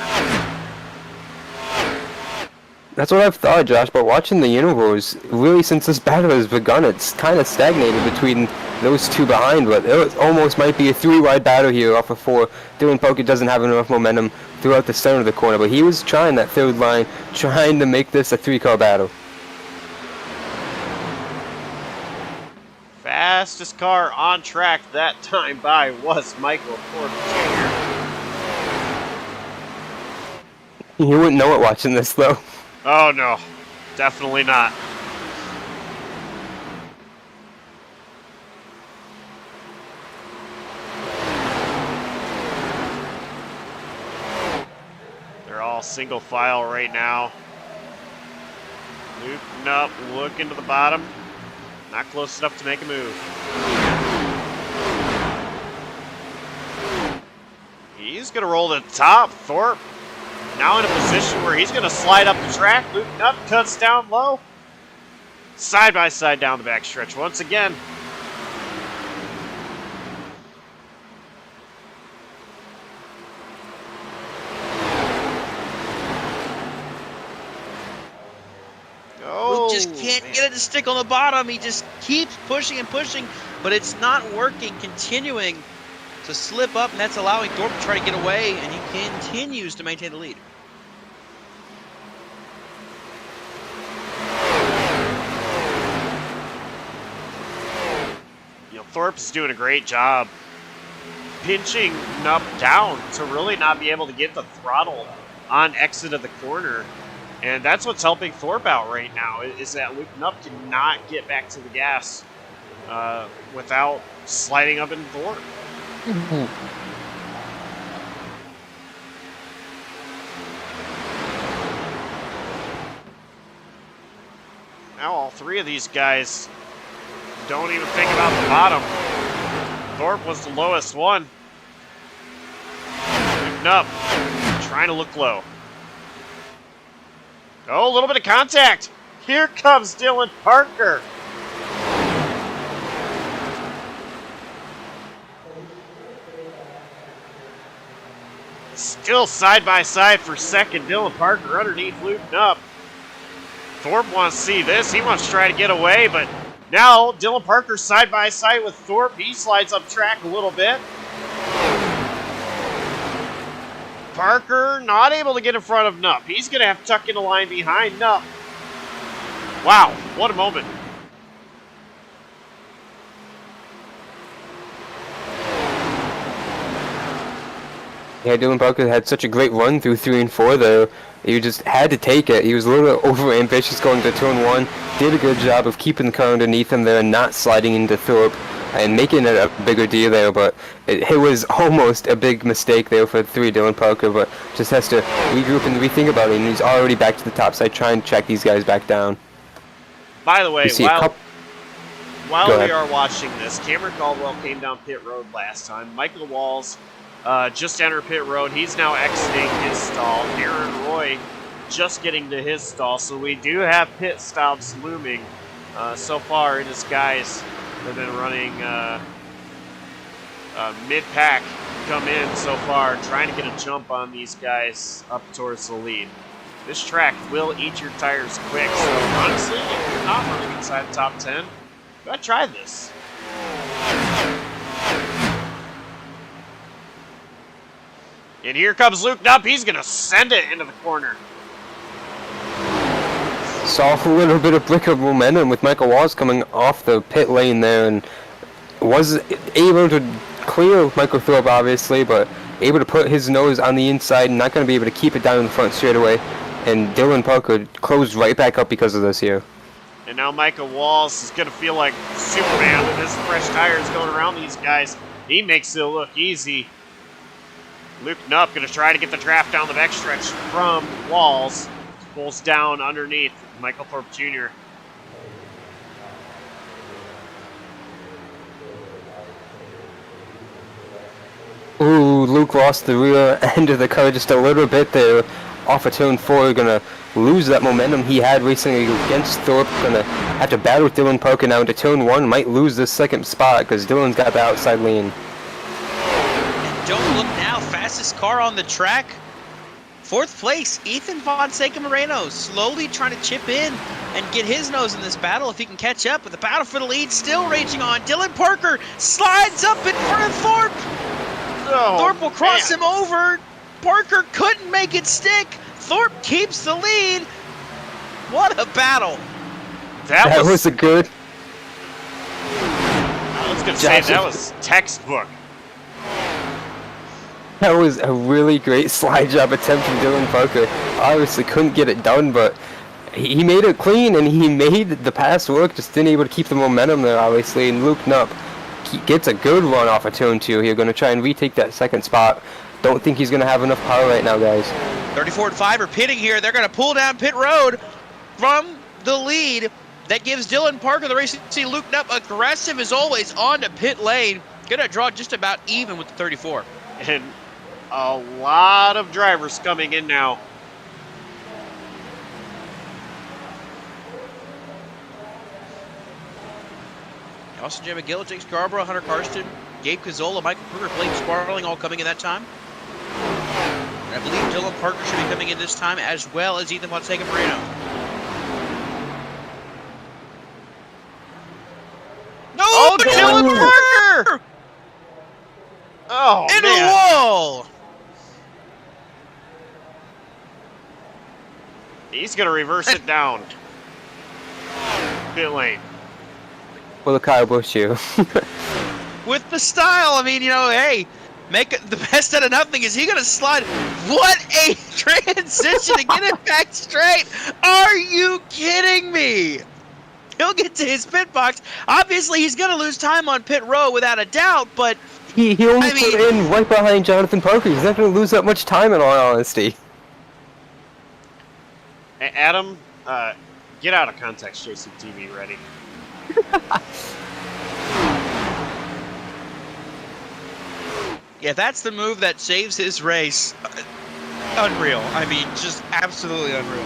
That's what I've thought, Josh, but watching the intervals, really since this battle has begun, it's kind of stagnated between those two behind, but it almost might be a 3-wide battle here off of 4. Dylan Parker doesn't have enough momentum throughout the center of the corner, but he was trying that third line, trying to make this a 3-car battle. Fastest car on track that time by was Michael Thorpe Jr. You wouldn't know it watching this, though. Oh, no. Definitely not. They're all single file right now. Looping up, looking to the bottom. Not close enough to make a move. He's going to roll to the top. Thorpe now in a position where he's going to slide up the track. Looping up, cuts down low. Side by side down the backstretch once again. Luke just can't get it to stick on the bottom. He just keeps pushing and pushing, but it's not working, continuing to slip up, and that's allowing Thorpe to try to get away, and he continues to maintain the lead. Thorpe's doing a great job pinching Nup down to really not be able to get the throttle on exit of the corner. And that's what's helping Thorpe out right now, is that Luke Nup cannot get back to the gas without sliding up in Thorpe. Now all three of these guys don't even think about the bottom. Thorpe was the lowest one. Luke Nup trying to look low. Oh, a little bit of contact. Here comes Dylan Parker. Still side by side for second. Dylan Parker underneath Luke Nup. Thorpe wants to see this. He wants to try to get away, but now Dylan Parker side by side with Thorpe. He slides up track a little bit. Parker not able to get in front of Nup. He's going to have to tuck in a line behind Nup. Wow, what a moment. Yeah, Dylan Parker had such a great run through 3 and 4 though. He just had to take it. He was a little bit over ambitious going to turn 1. Did a good job of keeping the car underneath him there and not sliding into Thorpe and making it a bigger deal there, but it was almost a big mistake there for 3 Dylan Parker, but just has to regroup and rethink about it, and he's already back to the top side trying to track these guys back down. By the way, while Go we ahead. are watching this, Cameron Caldwell came down pit road last time. Michael Walls just entered pit road. He's now exiting his stall. Aaron Roy just getting to his stall, so we do have pit stops looming so far. This guys have been running mid-pack come in so far, trying to get a jump on these guys up towards the lead. This track will eat your tires quick, so honestly, if you're not running inside the top 10, go ahead, try this. And here comes Luke Nup. He's going to send it into the corner. Saw a little bit of brick of momentum with Michael Walls coming off the pit lane there and was able to clear Michael Thorpe obviously, but able to put his nose on the inside and not going to be able to keep it down in the front straight away. And Dylan Parker closed right back up because of this here. And now Michael Walls is going to feel like Superman with his fresh tires going around these guys. He makes it look easy. Luke Nup going to try to get the draft down the backstretch from Walls. Pulls down underneath Michael Thorpe Jr. Ooh, Luke lost the rear end of the car just a little bit there off of turn 4. Gonna lose that momentum he had racing against Thorpe. Gonna have to battle with Dylan Parker now into turn 1. Might lose this second spot because Dylan's got the outside lane. And don't look now, fastest car on the track. 4th place, Ethan Fonseca Moreno, slowly trying to chip in and get his nose in this battle if he can catch up. But the battle for the lead still raging on. Dylan Parker slides up in front of Thorpe. Oh, Thorpe will cross him over. Parker couldn't make it stick. Thorpe keeps the lead. What a battle. That was a good. I was going to say, that was textbook. That was a really great slide job attempt from Dylan Parker. Obviously couldn't get it done, but he made it clean and he made the pass work, just didn't able to keep the momentum there, obviously. And Luke Knupp gets a good run off of turn 2 here, going to try and retake that second spot. Don't think he's going to have enough power right now, guys. 34-5 are pitting here. They're going to pull down pit road from the lead. That gives Dylan Parker, the Racing Team Luke Knupp, aggressive as always, on to pit lane. Going to draw just about even with the 34. And a lot of drivers coming in now. Austin J. McGill, Jake Scarborough, Hunter Karsten, Gabe Cazzola, Michael Kruger, Blake Sparling, all coming in that time. And I believe Dylan Parker should be coming in this time, as well as Ethan Fonseca Moreno. No! Oh, Dylan Parker! Oh, Into man. the wall! He's going to reverse it down. Pit lane. Well, the Kyle Busch you. With the style, I mean, you know, hey, make it the best out of nothing. Is he going to slide? What a transition to get it back straight. Are you kidding me? He'll get to his pit box. Obviously, he's going to lose time on pit row without a doubt, but He only put in right behind Jonathan Parker. He's not going to lose that much time, in all honesty. Hey, Adam, get out of context, JCTV ready. Yeah, that's the move that saves his race. Unreal. I mean, just absolutely unreal.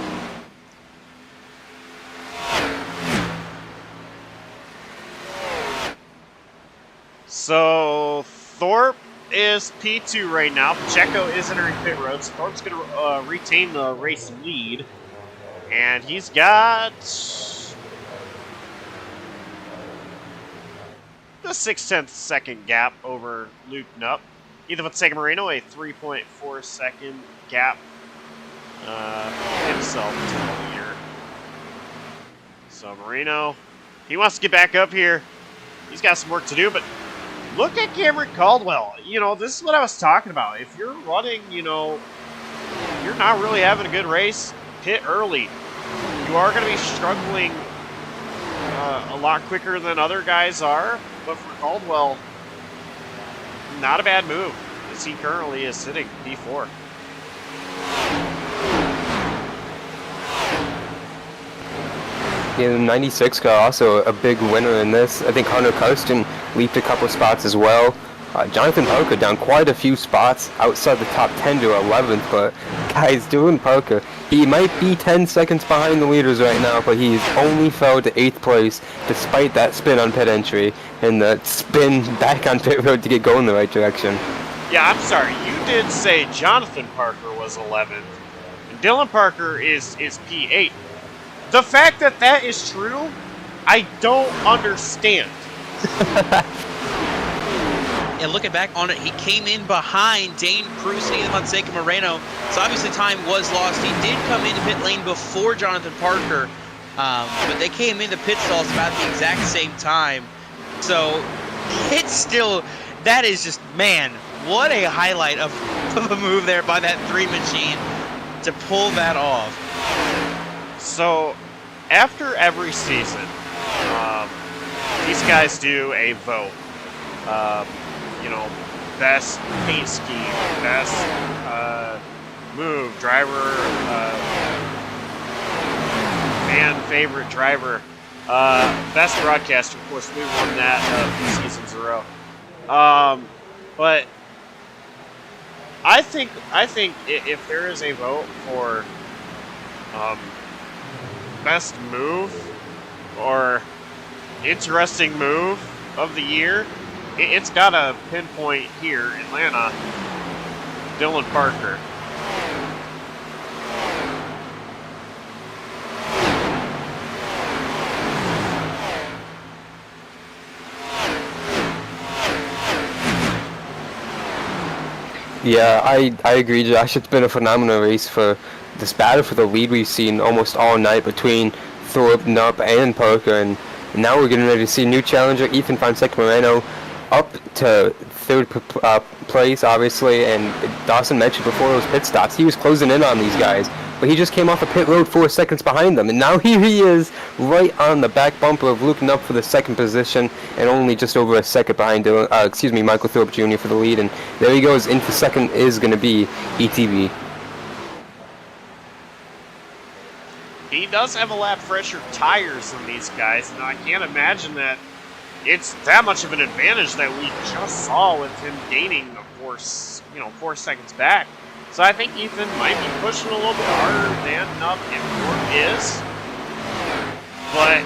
So, Thorpe is P2 right now. Pacheco is entering pit road. So Thorpe's going to retain the race lead. And he's got the 6/10 second gap over Luke Knupp. Ethan Fonseca Moreno, a 3.4 second gap himself to the leader. So Moreno, he wants to get back up here. He's got some work to do, but look at Cameron Caldwell. You know, this is what I was talking about. If you're running, you know, you're not really having a good race, pit early. You are going to be struggling a lot quicker than other guys are. But for Caldwell, not a bad move, as he currently is sitting P4. Yeah, the 96 car also a big winner in this. I think Hunter Karsten leaped a couple spots as well. Jonathan Parker down quite a few spots outside the top 10 to 11th, but guys, Dylan Parker, he might be 10 seconds behind the leaders right now, but he's only fell to 8th place despite that spin on pit entry and the spin back on pit road to get going the right direction. Yeah, I'm sorry. You did say Jonathan Parker was 11th, and Dylan Parker is P8. The fact that that is true, I don't understand. And looking back on it, he came in behind Dane Kruse and Fonseca Moreno. So obviously time was lost. He did come into pit lane before Jonathan Parker, but they came into pit stalls about the exact same time. So it's still, that is just, man, what a highlight of a move there by that 3 machine to pull that off. So after every season, these guys do a vote. You know, best paint scheme, best move, driver, fan favorite driver, best broadcaster. Of course, we won that 2 seasons in a row. But I think if there is a vote for best move or interesting move of the year, it's got a pinpoint here, Atlanta, Dylan Parker. Yeah, I agree, Josh. It's been a phenomenal race for this battle for the lead we've seen almost all night between Thorpe, Knupp, and Parker, and now we're getting ready to see new challenger Ethan Fonseca Moreno. up to third place, obviously, and Dawson mentioned before those pit stops, he was closing in on these guys, but he just came off the pit road 4 seconds behind them, and now here he is, right on the back bumper of looking up for the second position, and only just over a second behind, Michael Thorpe Jr. for the lead, and there he goes, in for second is going to be ETB. He does have a lap fresher tires than these guys, and I can't imagine that it's that much of an advantage that we just saw with him gaining the 4 seconds back. So I think Ethan might be pushing a little bit harder than Thorpe is, but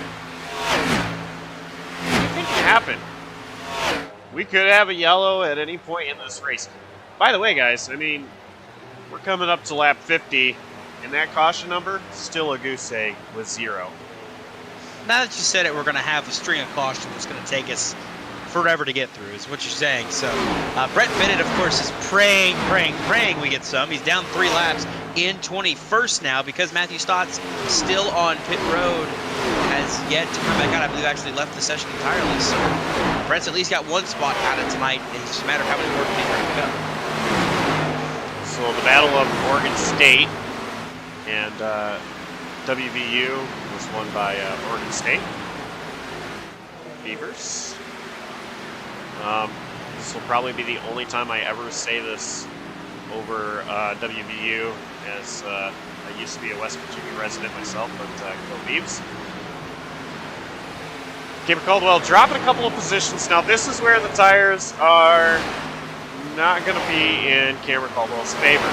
anything can happen. We could have a yellow at any point in this race. By the way, guys, I mean, we're coming up to lap 50. And that caution number, still a goose egg with 0. Now that you said it, we're going to have a string of caution that's going to take us forever to get through, is what you're saying. So Brett Bennett, of course, is praying we get some. He's down 3 laps in 21st now because Matthew Stott's still on pit road, has yet to come back out. I believe actually left the session entirely. So Brett's at least got 1 spot out of tonight. It's just a matter of how many more can he up. So the Battle of Oregon State. And WVU was won by Oregon State. Beavers. This will probably be the only time I ever say this over WVU, as I used to be a West Virginia resident myself, but go Beavs. Cameron Caldwell dropping a couple of positions. Now this is where the tires are not going to be in Cameron Caldwell's favor.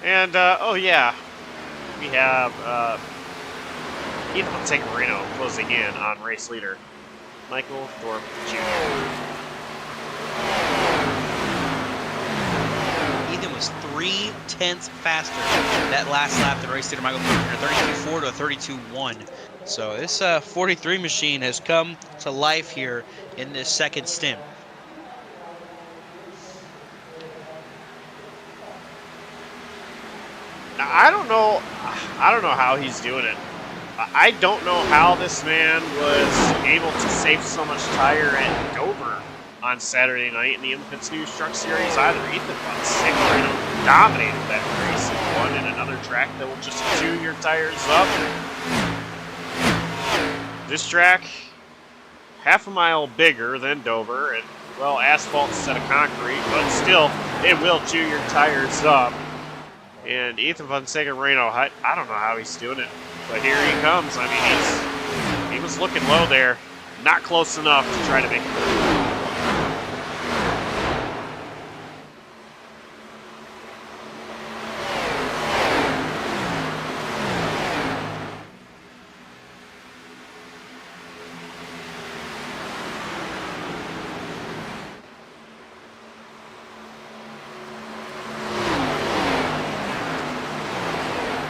And, oh yeah, we have Ethan Montecarino closing in on race leader, Michael Thorpe Jr. Ethan was 3/10 faster that last lap than race leader Michael Thorpe Jr., 32.4 to a 32.1. So this 43 machine has come to life here in this second stint. Now, I don't know how he's doing it. I don't know how this man was able to save so much tire at Dover on Saturday night in the Impets News Truck Series either. Ethan Fonseca dominated that race and won in another track that will just tune your tires up. This track, half a mile bigger than Dover, and, well, asphalt instead of concrete, but still, it will chew your tires up. And Ethan Fonseca Reno, I don't know how he's doing it, but here he comes. I mean, he was looking low there, not close enough to try to make it.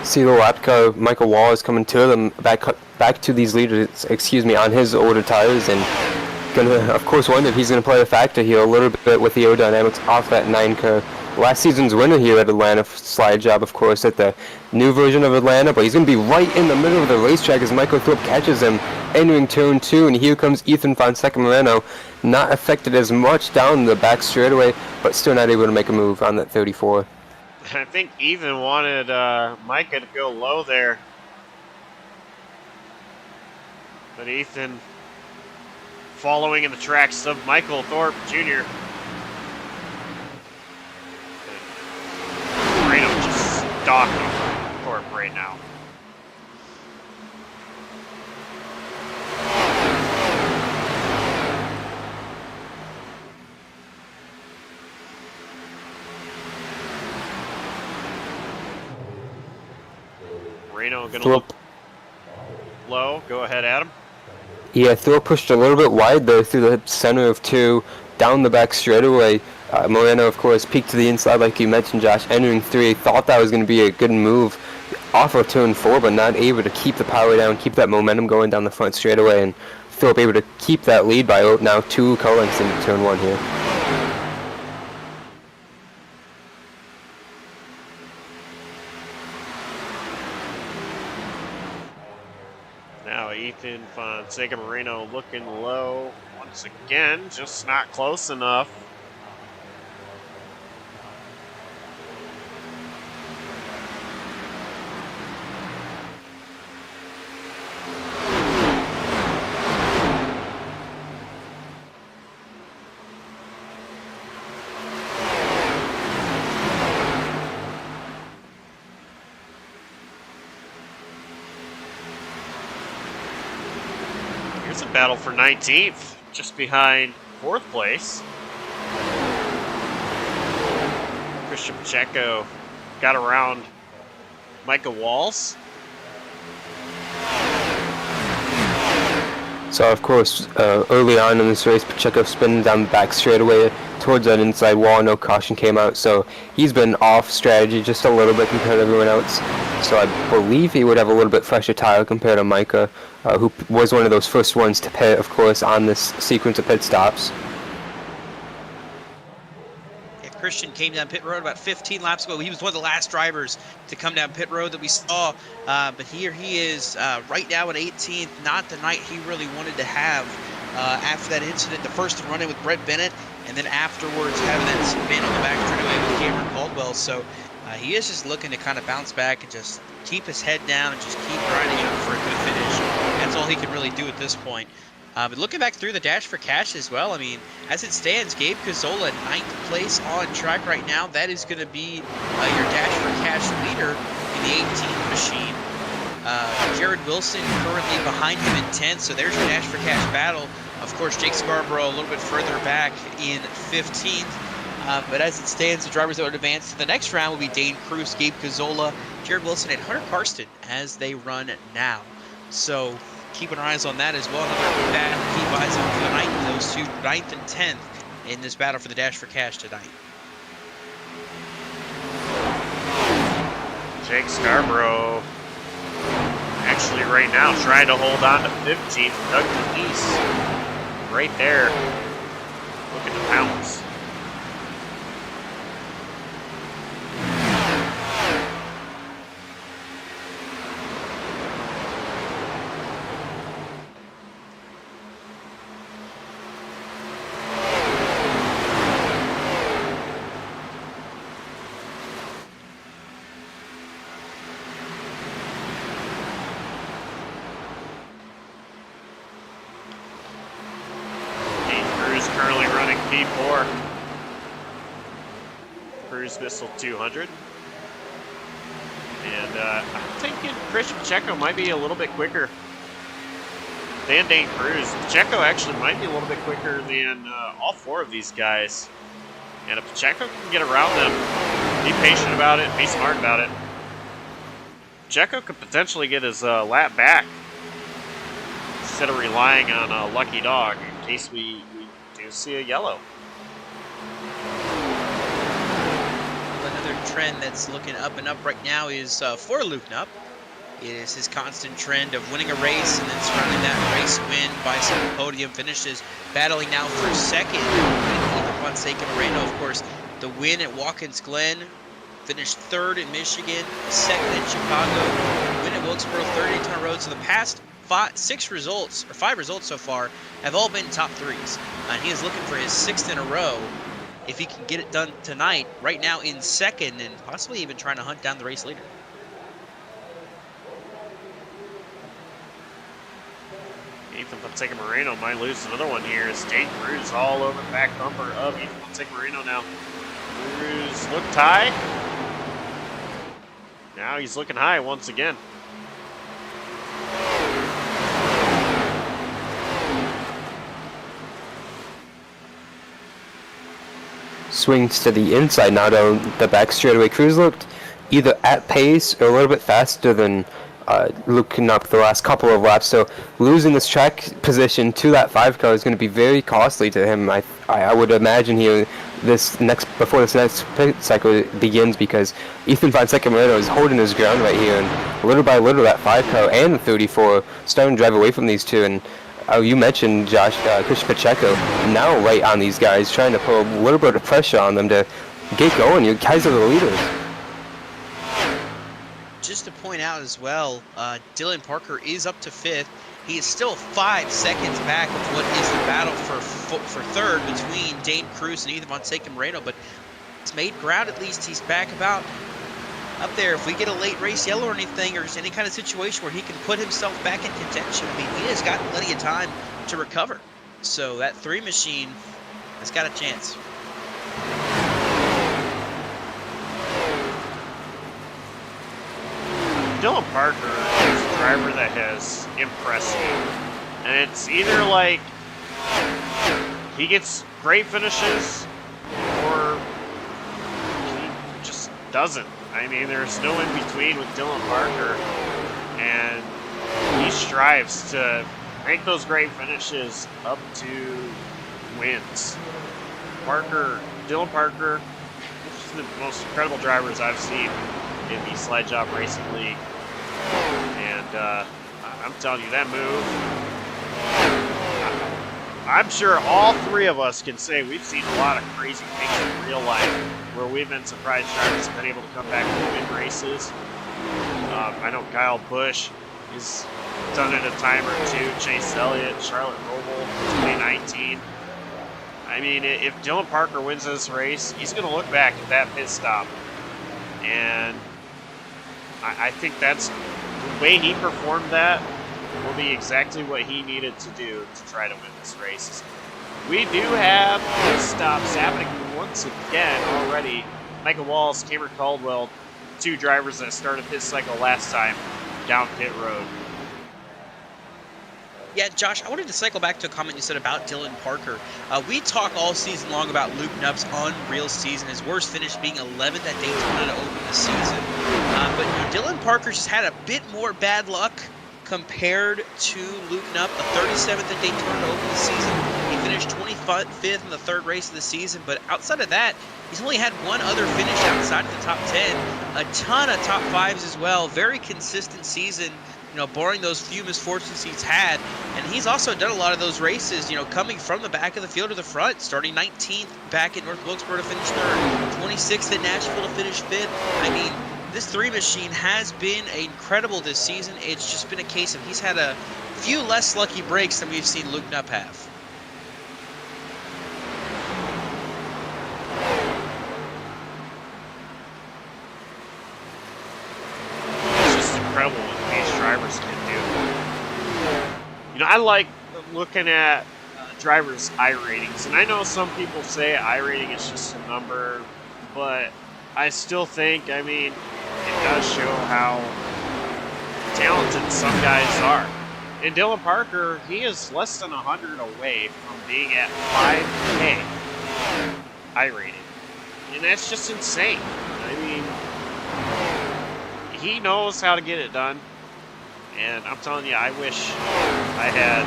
See the lap car, Michael Wall is coming to them, back to these leaders, on his older tires, and gonna, of course, wonder if he's gonna play a factor here a little bit with the aerodynamics off that 9 car. Last season's winner here at Atlanta, slide job, of course, at the new version of Atlanta, but he's gonna be right in the middle of the racetrack as Michael Thorpe catches him, entering turn 2, and here comes Ethan Fonseca Moreno, not affected as much down the back straightaway, but still not able to make a move on that 34. I think Ethan wanted Micah to go low there. But Ethan following in the tracks of Michael Thorpe Jr. Moreno just stalking Thorpe right now. Moreno gonna look low. Go ahead, Adam. Yeah, Thorpe pushed a little bit wide there through the center of 2, down the back straightaway. Moreno, of course, peeked to the inside like you mentioned, Josh, entering 3. Thought that was going to be a good move off of turn 4, but not able to keep the power down, keep that momentum going down the front straightaway, and Thorpe able to keep that lead by now 2 car lengths into turn 1 here. Ethan Fonseca Moreno looking low once again, just not close enough. Here's a battle for 19th, just behind 4th place. Christian Pacheco got around Micah Walls. So of course, early on in this race, Pacheco spinning down the back straightaway towards that inside wall. No caution came out, so he's been off strategy just a little bit compared to everyone else. So I believe he would have a little bit fresher tire compared to Micah, who was one of those first ones to pit, of course, on this sequence of pit stops. Christian came down pit road about 15 laps ago. He was one of the last drivers to come down pit road that we saw. But here he is right now at 18th. Not the night he really wanted to have after that incident. The first run-in with Brett Bennett, and then afterwards having that spin on the back straightaway with Cameron Caldwell. So he is just looking to kind of bounce back and just keep his head down and just keep grinding up for a good finish. That's all he can really do at this point. But looking back through the Dash for Cash as well, I mean, as it stands, Gabe Cazzola, 9th place on track right now. That is going to be your Dash for Cash leader in the 18th machine. Jared Wilson currently behind him in 10th, so there's your Dash for Cash battle. Of course, Jake Scarborough a little bit further back in 15th. But as it stands, the drivers that would advance to the next round will be Dane Kruse, Gabe Cazzola, Jared Wilson, and Hunter Karsten as they run now. So keep our eyes on that as well. Another battle to keep eyes on for the night. Those two, 9th and 10th, in this battle for the Dash for Cash tonight. Jake Scarborough actually right now trying to hold on to 15th. Doug McNeese right there looking to pounce. Currently running P4. Cruise Missile 200. And I'm thinking Christian Pacheco might be a little bit quicker than Dane Kruse. Pacheco actually might be a little bit quicker than all 4 of these guys. And if Pacheco can get around them, be patient about it, be smart about it, Pacheco could potentially get his lap back instead of relying on a lucky dog in case we see a yellow. Another trend that's looking up and up right now is for Luke Knupp. It is his constant trend of winning a race and then surrounding that race win by some podium finishes. Battling now for second. Ethan Fonseca Moreno, of course, the win at Watkins Glen. Finished 3rd in Michigan, 2nd in Chicago, win at Wilkesboro, 3rd at Daytona Road. So the past 5 results so far have all been top 3s. And he is looking for his 6th in a row if he can get it done tonight. Right now in 2nd and possibly even trying to hunt down the race leader. Ethan Fonseca Moreno might lose another one here as Dane Kruse all over the back bumper of Ethan Fonseca Moreno now. Kruse looked high. Now he's looking high once again. Swings to the inside now down the back straightaway. Kruse looked either at pace or a little bit faster than looking up the last couple of laps. So losing this track position to that 5 car is going to be very costly to him. I would imagine here before this next pit cycle begins, because Ethan Fonseca Moreno is holding his ground right here, and little by little that 5 car and the 34 starting to drive away from these two. And you mentioned Josh, Christian Pacheco now right on these guys, trying to put a little bit of pressure on them to get going. You guys are the leaders. Just to point out as well, Dylan Parker is up to 5th, he is still 5 seconds back of what is the battle for third between Dane Kruse and either Fonseca Moreno, but he's made ground at least. He's back about up there. If we get a late race yellow or anything, or just any kind of situation where he can put himself back in contention, I mean, he has got plenty of time to recover. So that 3 machine has got a chance. Dylan Parker is a driver that has impressed me. And it's either like he gets great finishes or he just doesn't. I mean, there's no in between with Dylan Parker. And he strives to make those great finishes up to wins. Dylan Parker, is the most incredible drivers I've seen in the Slide Job Racing League. And I'm telling you, that move, I'm sure all 3 of us can say we've seen a lot of crazy things in real life where we've been surprised drivers have been able to come back and win races. I know Kyle Busch has done it a time or 2, Chase Elliott, Charlotte Roble, 2019. I mean, if Dylan Parker wins this race, he's going to look back at that pit stop. And I think that's the way he performed that will be exactly what he needed to do to try to win this race. We do have pit stops happening once again already. Michael Walls, Cameron Caldwell, 2 drivers that started pit cycle last time down pit road. Yeah, Josh, I wanted to cycle back to a comment you said about Dylan Parker. We talk all season long about Luke Knupp's unreal season, his worst finish being 11th at Daytona to open the season. But Dylan Parker just had a bit more bad luck compared to Luke Knupp, a 37th at Daytona to open the season. He finished 25th in the 3rd race of the season, but outside of that, he's only had 1 other finish outside of the top 10. A ton of top 5s as well. Very consistent season, barring those few misfortunes he's had. And he's also done a lot of those races, coming from the back of the field to the front, starting 19th back at North Wilkesboro to finish 3rd, 26th at Nashville to finish 5th. I mean, this 3 machine has been incredible this season. It's just been a case of he's had a few less lucky breaks than we've seen Luke Knupp have. It's just incredible what these drivers can do. I like looking at drivers' iRatings, and I know some people say iRating is just a number, but I still think, I mean, it does show how talented some guys are. And Dylan Parker, he is less than 100 away from being at 5K iRating. And that's just insane. I mean, he knows how to get it done. And I'm telling you, I wish I had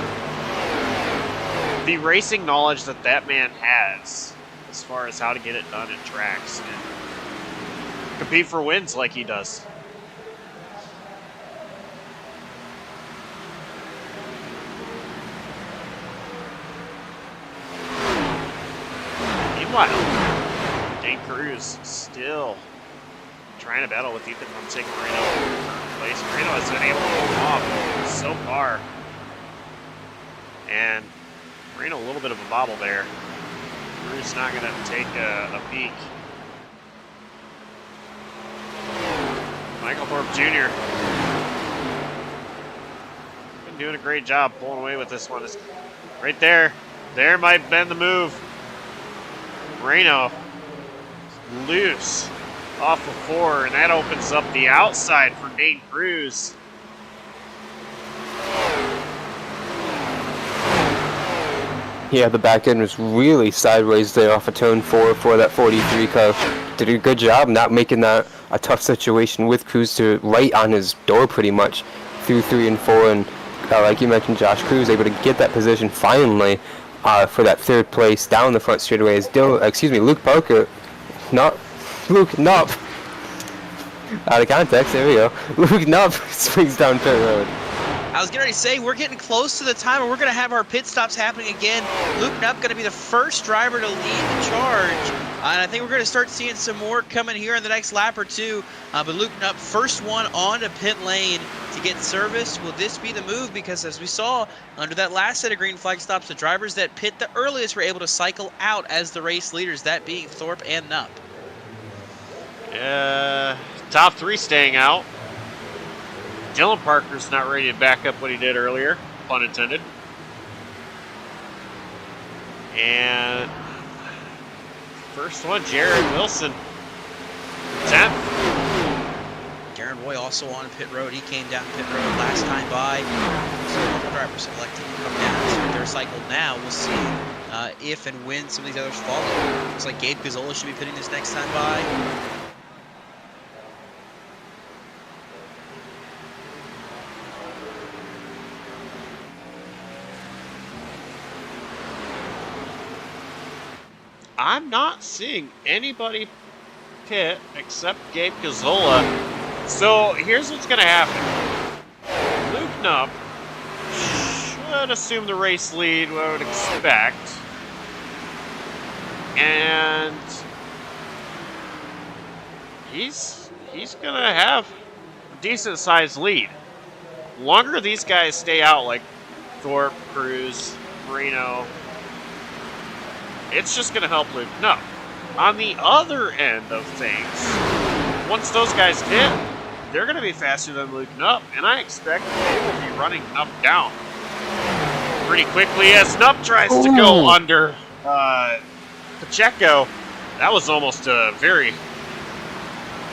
the racing knowledge that that man has as far as how to get it done at tracks and compete for wins like he does. Meanwhile, Dane Kruse still trying to battle with Ethan Fonseca Moreno in third place. Moreno has been able to hold off so far. And Moreno a little bit of a bobble there. Kruse not going to take a peek. Michael Thorpe Jr. been doing a great job pulling away with this one. It's right there. There might have been the move. Moreno loose off of 4, and that opens up the outside for Dane Kruse. Yeah, the back end was really sideways there off of turn 4 for that 43 car. Did a good job not making that a tough situation with Kruse to right on his door pretty much through 3 and 4. And like you mentioned, Josh Kruse able to get that position finally for that 3rd place down the front straightaway. As Luke Parker, not Luke Knupp. Out of context, there we go. Luke Knupp swings down pit road. I was getting ready to say, we're getting close to the time where we're going to have our pit stops happening again. Luke Knupp going to be the first driver to lead the charge And I think we're going to start seeing some more coming here in the next lap or two. But Luke Nupp, first one onto pit lane to get service. Will this be the move? Because as we saw under that last set of green flag stops, the drivers that pit the earliest were able to cycle out as the race leaders, that being Thorpe and Nupp. Top 3 staying out. Dylan Parker's not ready to back up what he did earlier, pun intended. And first one, Jared Wilson, 10th. Darren Roy also on pit road. He came down pit road last time by. So the drivers elected to come down. So they're cycled now. We'll see if and when some of these others follow. Looks like Gabe Gazzola should be pitting this next time by. I'm not seeing anybody pit except Gabe Gazzola. So here's what's going to happen. Luke Nupp should assume the race lead, what I would expect. And he's going to have a decent sized lead. The longer these guys stay out, like Thorpe, Kruse, Marino, it's just going to help Luke Nupp. On the other end of things, once those guys hit, they're going to be faster than Luke Nupp, and I expect they will be running Nupp down pretty quickly as Nupp tries to go under Pacheco. That was almost a very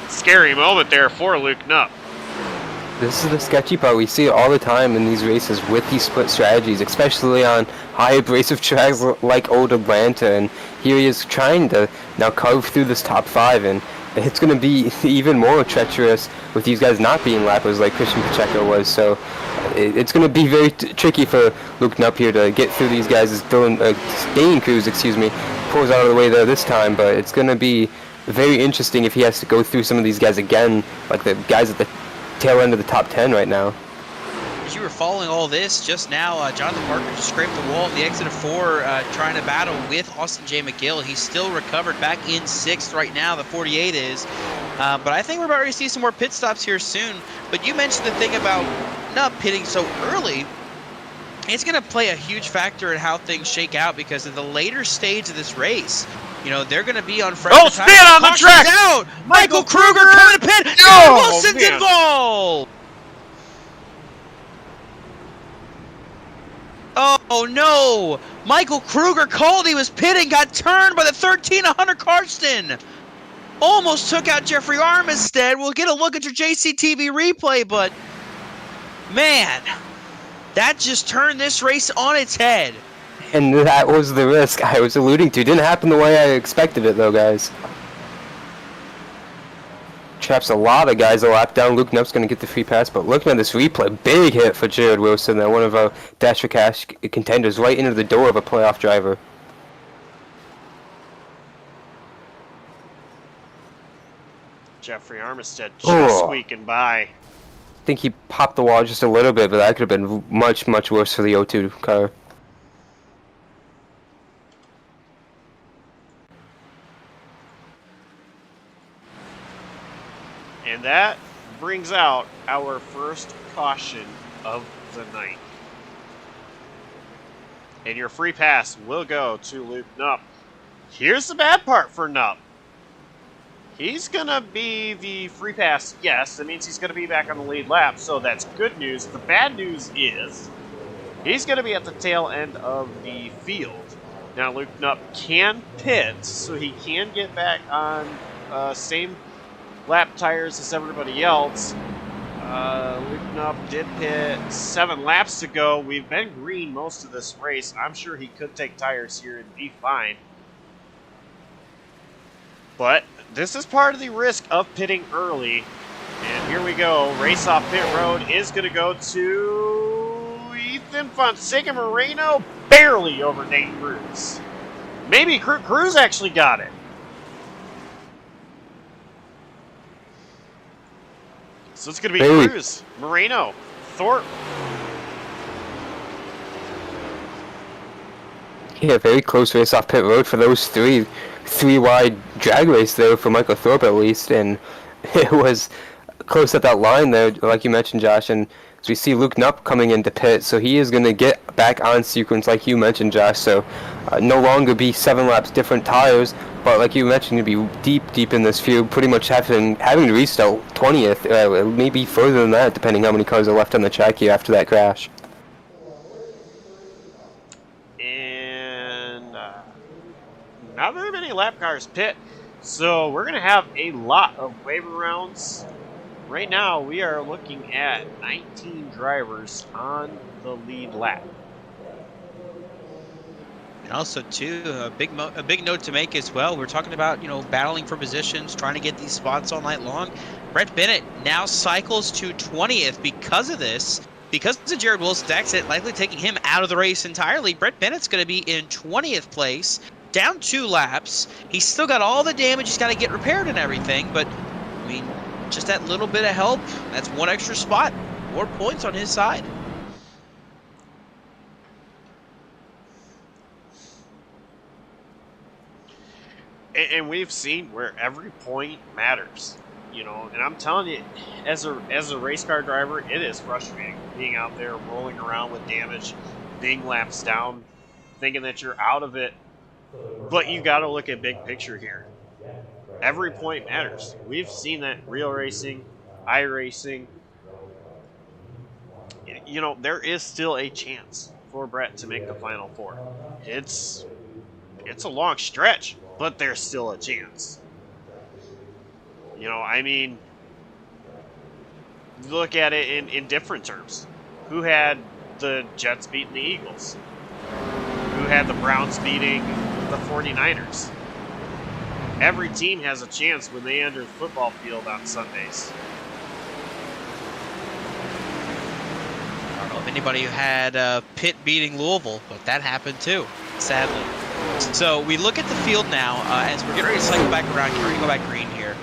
scary moment there for Luke Nupp. This is the sketchy part. We see it all the time in these races with these split strategies, especially on high abrasive tracks like Old Atlanta. And here he is trying to now carve through this top 5, and it's going to be even more treacherous with these guys not being lappers like Christian Pacheco was. So it's going to be very tricky for Luke Nupp here to get through these guys as Dane Kruse, pulls out of the way there this time. But it's going to be very interesting if he has to go through some of these guys again, like the guys at the tail end of the top 10 right now. As you were following all this just now, Jonathan Parker just scraped the wall at the exit of 4, trying to battle with Austin J. McGill. He's still recovered back in 6th right now, the 48 is. But I think we're about ready to see some more pit stops here soon. But you mentioned the thing about not pitting so early. It's going to play a huge factor in how things shake out, because in the later stage of this race, you know, they're going to be on fresh. Oh, spin on the track! Out! Michael Kruger coming to pit! Oh, Wilson's man. involved! Oh no! Michael Kruger called he was pitting, got turned by the 13 Hunter Karsten. Almost took out Jeffrey Armistead. We'll get a look at your JCTV replay, but man, that just turned this race on its head. And that was the risk I was alluding to. It didn't happen the way I expected it, though, guys. Traps a lot of guys a lap down. Luke Nupp's going to get the free pass, but looking at this replay, big hit for Jared Wilson, one of our Dash for Cash contenders, right into the door of a playoff driver. Jeffrey Armistead just squeaking by. I think he popped the wall just a little bit, but that could have been much, much worse for the O2 car. And that brings out our first caution of the night. And your free pass will go to Luke Nupp. Here's the bad part for Nupp. He's going to be the free pass, yes. That means he's going to be back on the lead lap, so that's good news. The bad news is he's going to be at the tail end of the field. Now, Luke Nupp can pit, so he can get back on same lap tires as everybody else. Luke Nupp did pit 7 laps ago. We've been green most of this race. I'm sure he could take tires here and be fine. But this is part of the risk of pitting early. And here we go. Race off pit road is going to go to Ethan Fonseca Moreno. Barely over Nate Kruse. Maybe Kruse actually got it. So it's going to be Kruse, Moreno, Thorpe. Yeah, very close race off pit road for those three. 3 wide drag race there for Michael Thorpe at least, and it was close at that line there, like you mentioned, Josh. And so we see Luke Knupp coming into pit, so he is going to get back on sequence, like you mentioned, Josh. So no longer be 7 laps different tires, but like you mentioned, to be deep in this field, pretty much having to restart 20th, maybe further than that, depending how many cars are left on the track here after that crash. And not very many lap cars pit, so we're going to have a lot of waiver rounds. Right now, we are looking at 19 drivers on the lead lap. And also, too, a big note to make as well. We're talking about, battling for positions, trying to get these spots all night long. Brett Bennett now cycles to 20th because of this. Because of Jared Wilson's accident, likely taking him out of the race entirely. Brett Bennett's going to be in 20th place, down 2 laps. He's still got all the damage. He's got to get repaired and everything. But, I mean, just that little bit of help, that's 1 extra spot. More points on his side. And we've seen where every point matters, and I'm telling you, as a race car driver, it is frustrating being out there rolling around with damage, being laps down, thinking that you're out of it. But you got to look at big picture here. Every point matters. We've seen that real racing, iRacing. There is still a chance for Brett to make the Final Four. It's a long stretch, but there's still a chance. Look at it in different terms. Who had the Jets beating the Eagles? Who had the Browns beating the 49ers? Every team has a chance when they enter the football field on Sundays. I don't know if anybody who had Pitt beating Louisville, but that happened too, sadly. So we look at the field now as we're getting ready to cycle back around here. We're going to go back green here.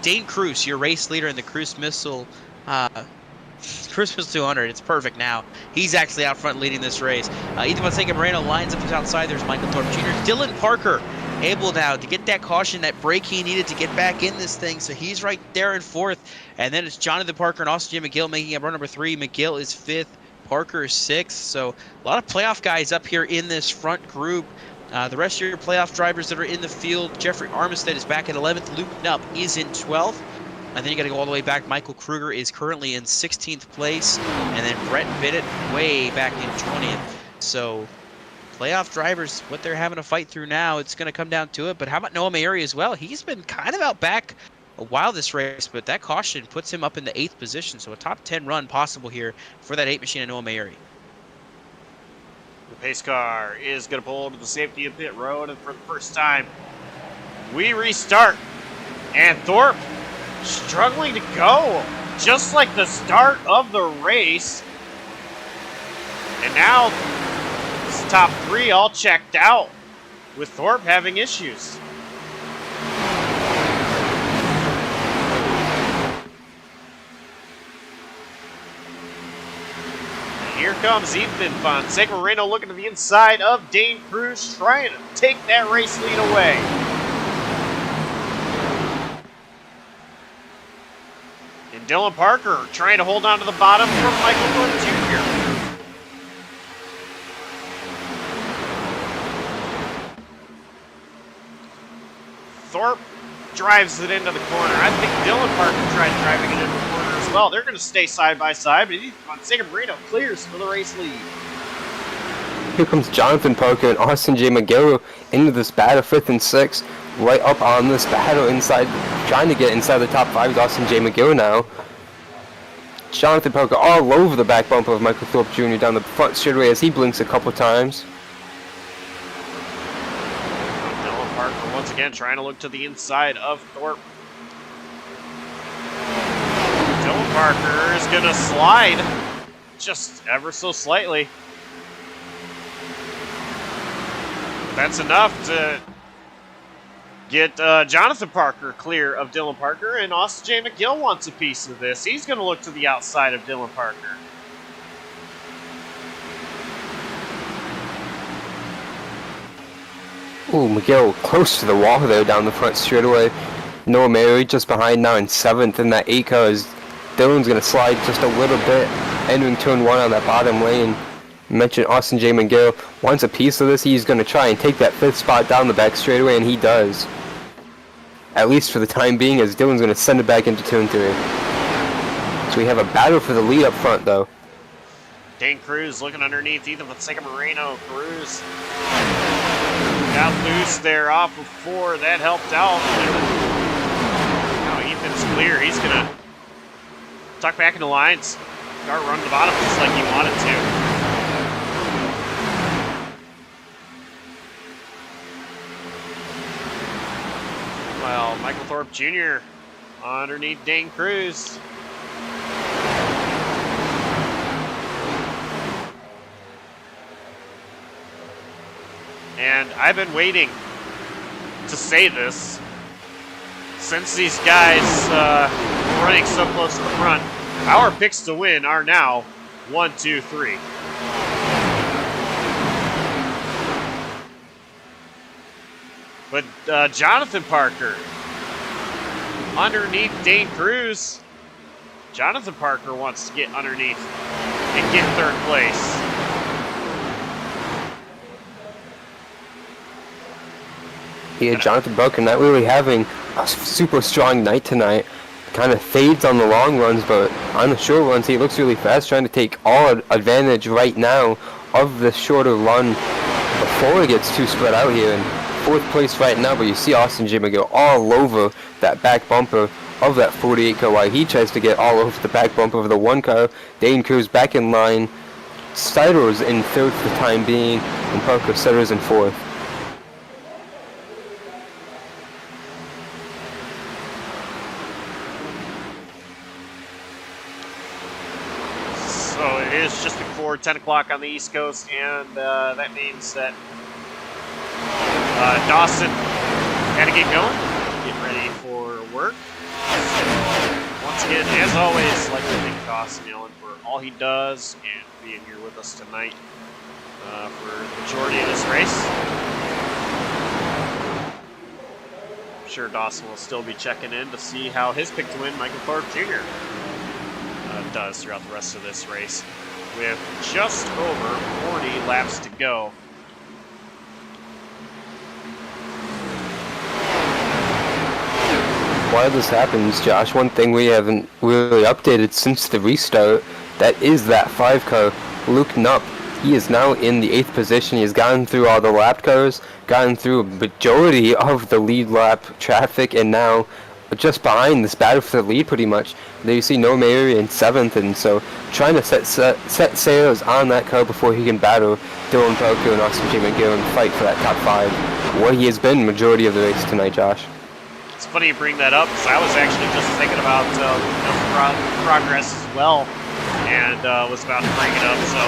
Dane Kruse, your race leader in the Kruse Missile 200. It's perfect now. He's actually out front leading this race. Ethan Fonseca Moreno lines up just outside. There's Michael Thorpe Jr. Dylan Parker able now to get that caution, that break he needed to get back in this thing. So he's right there in 4th. And then it's Jonathan Parker and Austin J. McGill making up run number 3. McGill is 5th. Parker is 6th. So a lot of playoff guys up here in this front group. The rest of your playoff drivers that are in the field, Jeffrey Armistead is back at 11th. Luke Knupp is in 12th. And then you got to go all the way back. Michael Kruger is currently in 16th place. And then Brett Bennett way back in 20th. So playoff drivers, what they're having to fight through now, it's going to come down to it. But how about Noah Mayeri as well? He's been kind of out back a while this race, but that caution puts him up in the 8th position. So a top 10 run possible here for that 8 machine of Noah Mayeri. The pace car is going to pull to the safety of pit road, and for the first time, we restart. And Thorpe struggling to go, just like the start of the race. And now, this top 3 all checked out, with Thorpe having issues. Here comes Ethan Fonseca Moreno looking to the inside of Dane Kruse, trying to take that race lead away. And Dylan Parker trying to hold on to the bottom from Michael Thorpe Jr. Thorpe drives it into the corner. I think Dylan Parker tried driving it into the corner as well. They're going to stay side by side, but Fonseca Moreno clears for the race lead. Here comes Jonathan Parker and Austin J. McGill into this battle, 5th and 6th, right up on this battle inside, trying to get inside the top 5 is Austin J. McGill now. Jonathan Parker all over the back bumper of Michael Thorpe Jr. down the front straightaway as he blinks a couple times. Parker once again trying to look to the inside of Thorpe. Dylan Parker is going to slide just ever so slightly. That's enough to get Jonathan Parker clear of Dylan Parker, and Austin J. McGill wants a piece of this. He's going to look to the outside of Dylan Parker. Ooh, McGill close to the wall there down the front straightaway. Noah Mary just behind now in 7th in that 8 car as Dylan's going to slide just a little bit, entering turn 1 on that bottom lane. You mentioned Austin J. McGill wants a piece of this. He's going to try and take that 5th spot down the back straightaway, and he does. At least for the time being, as Dylan's going to send it back into turn 3. So we have a battle for the lead up front, though. Dane Kruse looking underneath Ethan Fonseca Moreno. Kruse got loose there off of 4. That helped out. Now Ethan's clear. He's going to tuck back into lines. Start running to the bottom just like he wanted to. Well, Michael Thorpe Jr. underneath Dane Kruse. And I've been waiting to say this since these guys were running so close to the front. Our picks to win are now 1, 2, 3. But Jonathan Parker underneath Dane Kruse. Jonathan Parker wants to get underneath and get 3rd place. Yeah, Jonathan Parker not really having a super strong night tonight. Kind of fades on the long runs, but on the short runs he looks really fast, trying to take all advantage right now of the shorter run before it gets too spread out here. In 4th place right now, but you see Austin J. McGill all over that back bumper of that 48 car while he tries to get all over the back bumper of the 1 car. Dane Kruse back in line. Sidler's in 3rd for the time being, and Parker Sutter's in 4th. So it is just before 10 o'clock on the East Coast, and that means that Dawson got to get going, get ready for work. So once again, as always, I'd like to thank Dawson Allen for all he does and being here with us tonight for the majority of this race. I'm sure Dawson will still be checking in to see how his pick to win, Michael Thorpe Jr., does throughout the rest of this race. With just over 40 laps to go. While this happens, Josh, one thing we haven't really updated since the restart, that is that 5 car, Luke Knupp. He is now in the 8th position. He has gotten through all the lap cars, gotten through a majority of the lead lap traffic, and now just behind this battle for the lead pretty much. There you see Noah Mary in 7th, and so trying to set sails on that car before he can battle Dylan Parker and Austin J. McGill and fight for that top 5, where he has been majority of the race tonight, Josh. It's funny you bring that up, because I was actually just thinking about progress as well, and was about to bring it up, so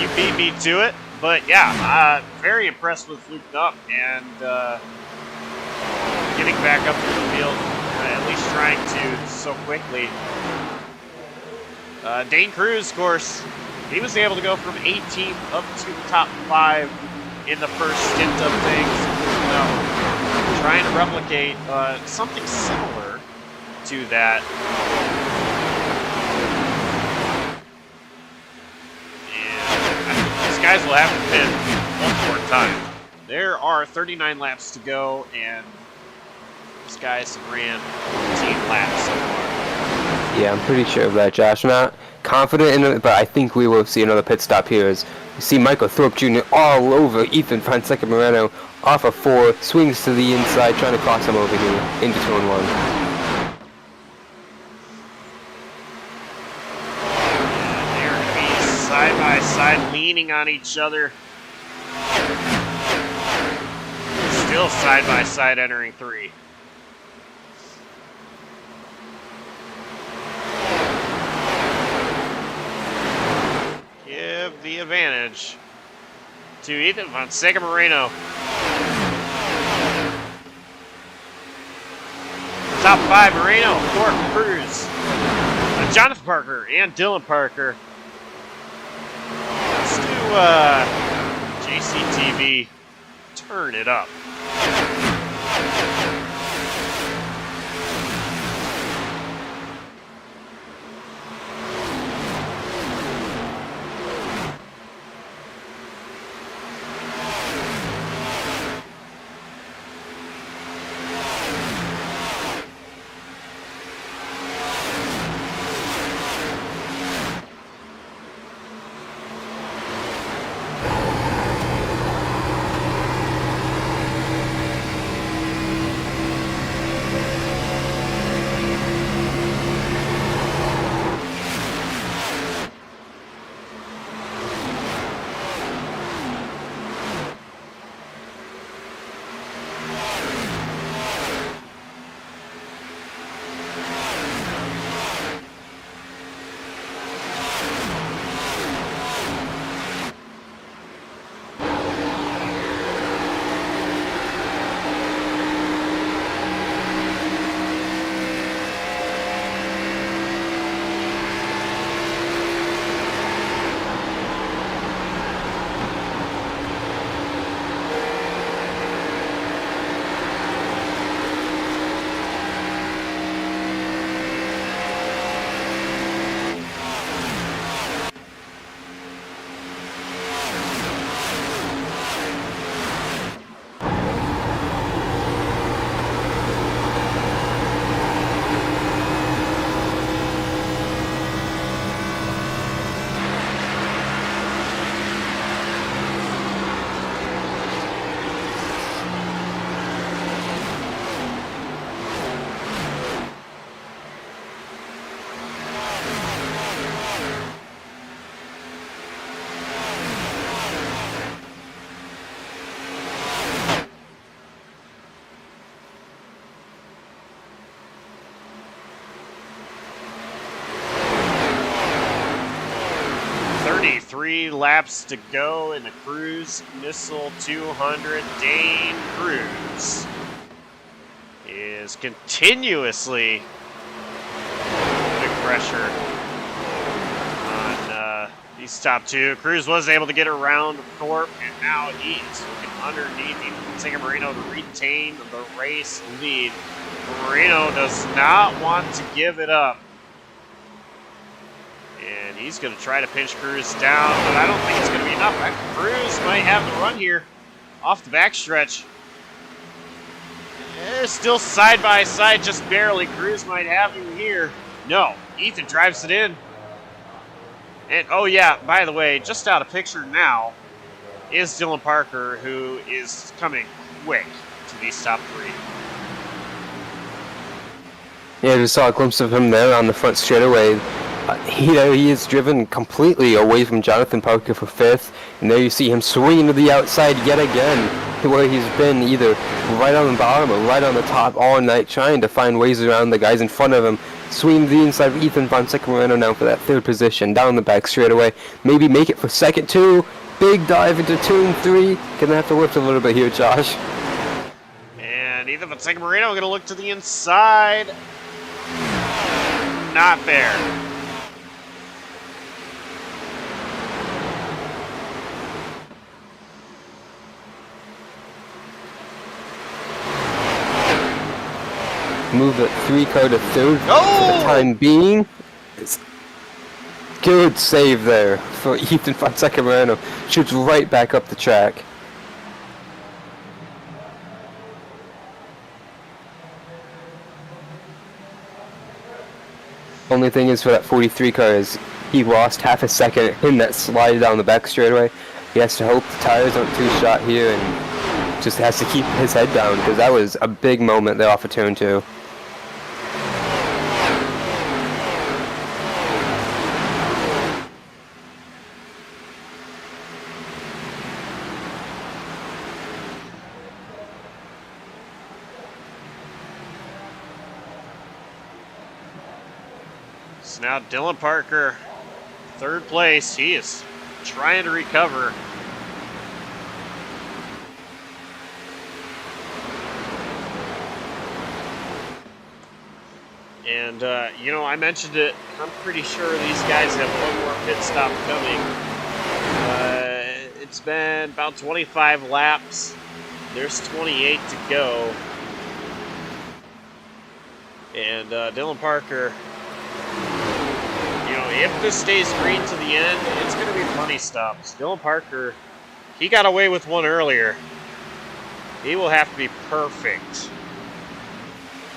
you beat me to it. But yeah, very impressed with Luke Knupp, and getting back up to the field, at least trying to so quickly. Dane Kruse, of course, he was able to go from 18th up to the top 5 in the first stint of things. Trying to replicate something similar to that. And I think these guys will have to pit one more time. There are 39 laps to go, and these guys have ran 14 laps so far. Yeah, I'm pretty sure of that, Josh. I'm not confident in it, but I think we will see another pit stop here. As you see Michael Thorpe Jr. all over Ethan Fonseca Moreno off of 4, swings to the inside, trying to cross him over here into turn 1. They're going to be side by side, leaning on each other. Still side by side entering 3. Give the advantage to Ethan Fonseca Moreno. Top 5, Moreno, Thorpe, Kruse, Jonathan Parker, and Dylan Parker. Let's do JCTV turn it up. Three laps to go in the Kruse Missile 200. Dane Kruse is continuously putting pressure on these top two. Kruse was able to get around Thorpe, and now he's looking underneath Ethan Marino to retain the race lead. Marino does not want to give it up. And he's going to try to pinch Kruse down, but I don't think it's going to be enough. Kruse might have the run here off the backstretch. They're still side by side, just barely. Kruse might have him here. No, Ethan drives it in. And, oh yeah, by the way, just out of picture now is Dylan Parker, who is coming quick to these top three. Yeah, just saw a glimpse of him there on the front straightaway. He is driven completely away from Jonathan Parker for fifth, and there you see him swinging to the outside yet again, where he's been either right on the bottom or right on the top all night, trying to find ways around the guys in front of him. Swinging to the inside of Ethan von Marino now for that third position, down the back straightaway. Maybe make it for second two. Big dive into turn three. Gonna have to lift a little bit here, Josh. And Ethan von Marino gonna look to the inside. Not there. Move the 3-car to third for the time being. It's good save there for Ethan von Marino. Shoots right back up the track. Only thing is for that 43 car is he lost half a second in that slide down the back straightaway. He has to hope the tires aren't too shot here and just has to keep his head down, because that was a big moment there off of turn two. So now Dylan Parker, third place. He is trying to recover. And, you know, I mentioned it. I'm pretty sure these guys have one more pit stop coming. It's been about 25 laps There's 28 to go. And Dylan Parker, you know, if this stays green to the end, it's going to be plenty stops. Dylan Parker, he got away with one earlier. He will have to be perfect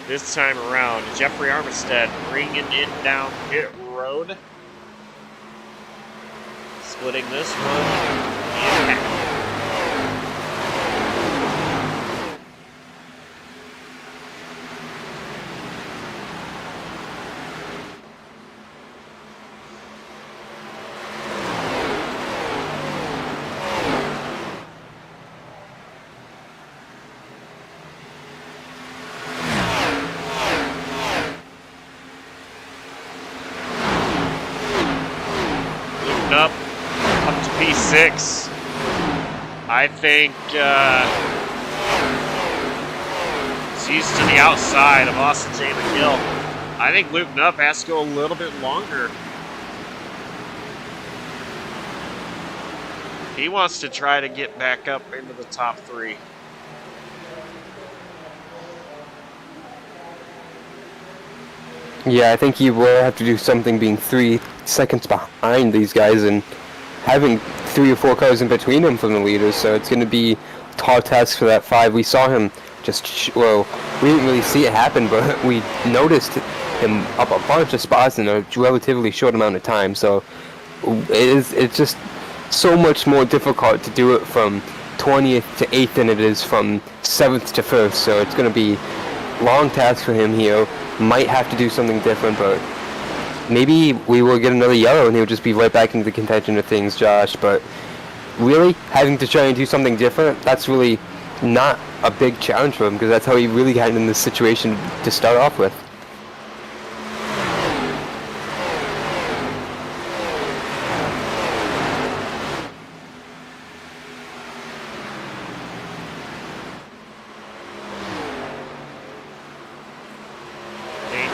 this time around. Jeffrey Armistead bringing it down pit road. Splitting this one in half. Up to P6. I think he's to the outside of Austin J. McGill. I think Luke Knupp has to go a little bit longer. He wants to try to get back up into the top 3. Yeah, I think he will have to do something being 3 seconds behind these guys and having 3 or 4 cars in between him from the leaders, so it's going to be a tall task for that 5. We saw him just, well, we didn't really see it happen, but we noticed him up a bunch of spots in a relatively short amount of time, so it's just so much more difficult to do it from 20th to 8th than it is from 7th to 1st, so it's going to be a long task for him here. Might have to do something different, but maybe we will get another yellow and he'll just be right back into the contention of things, Josh. But really, having to try and do something different, that's really not a big challenge for him, because that's how he really got in this situation to start off with.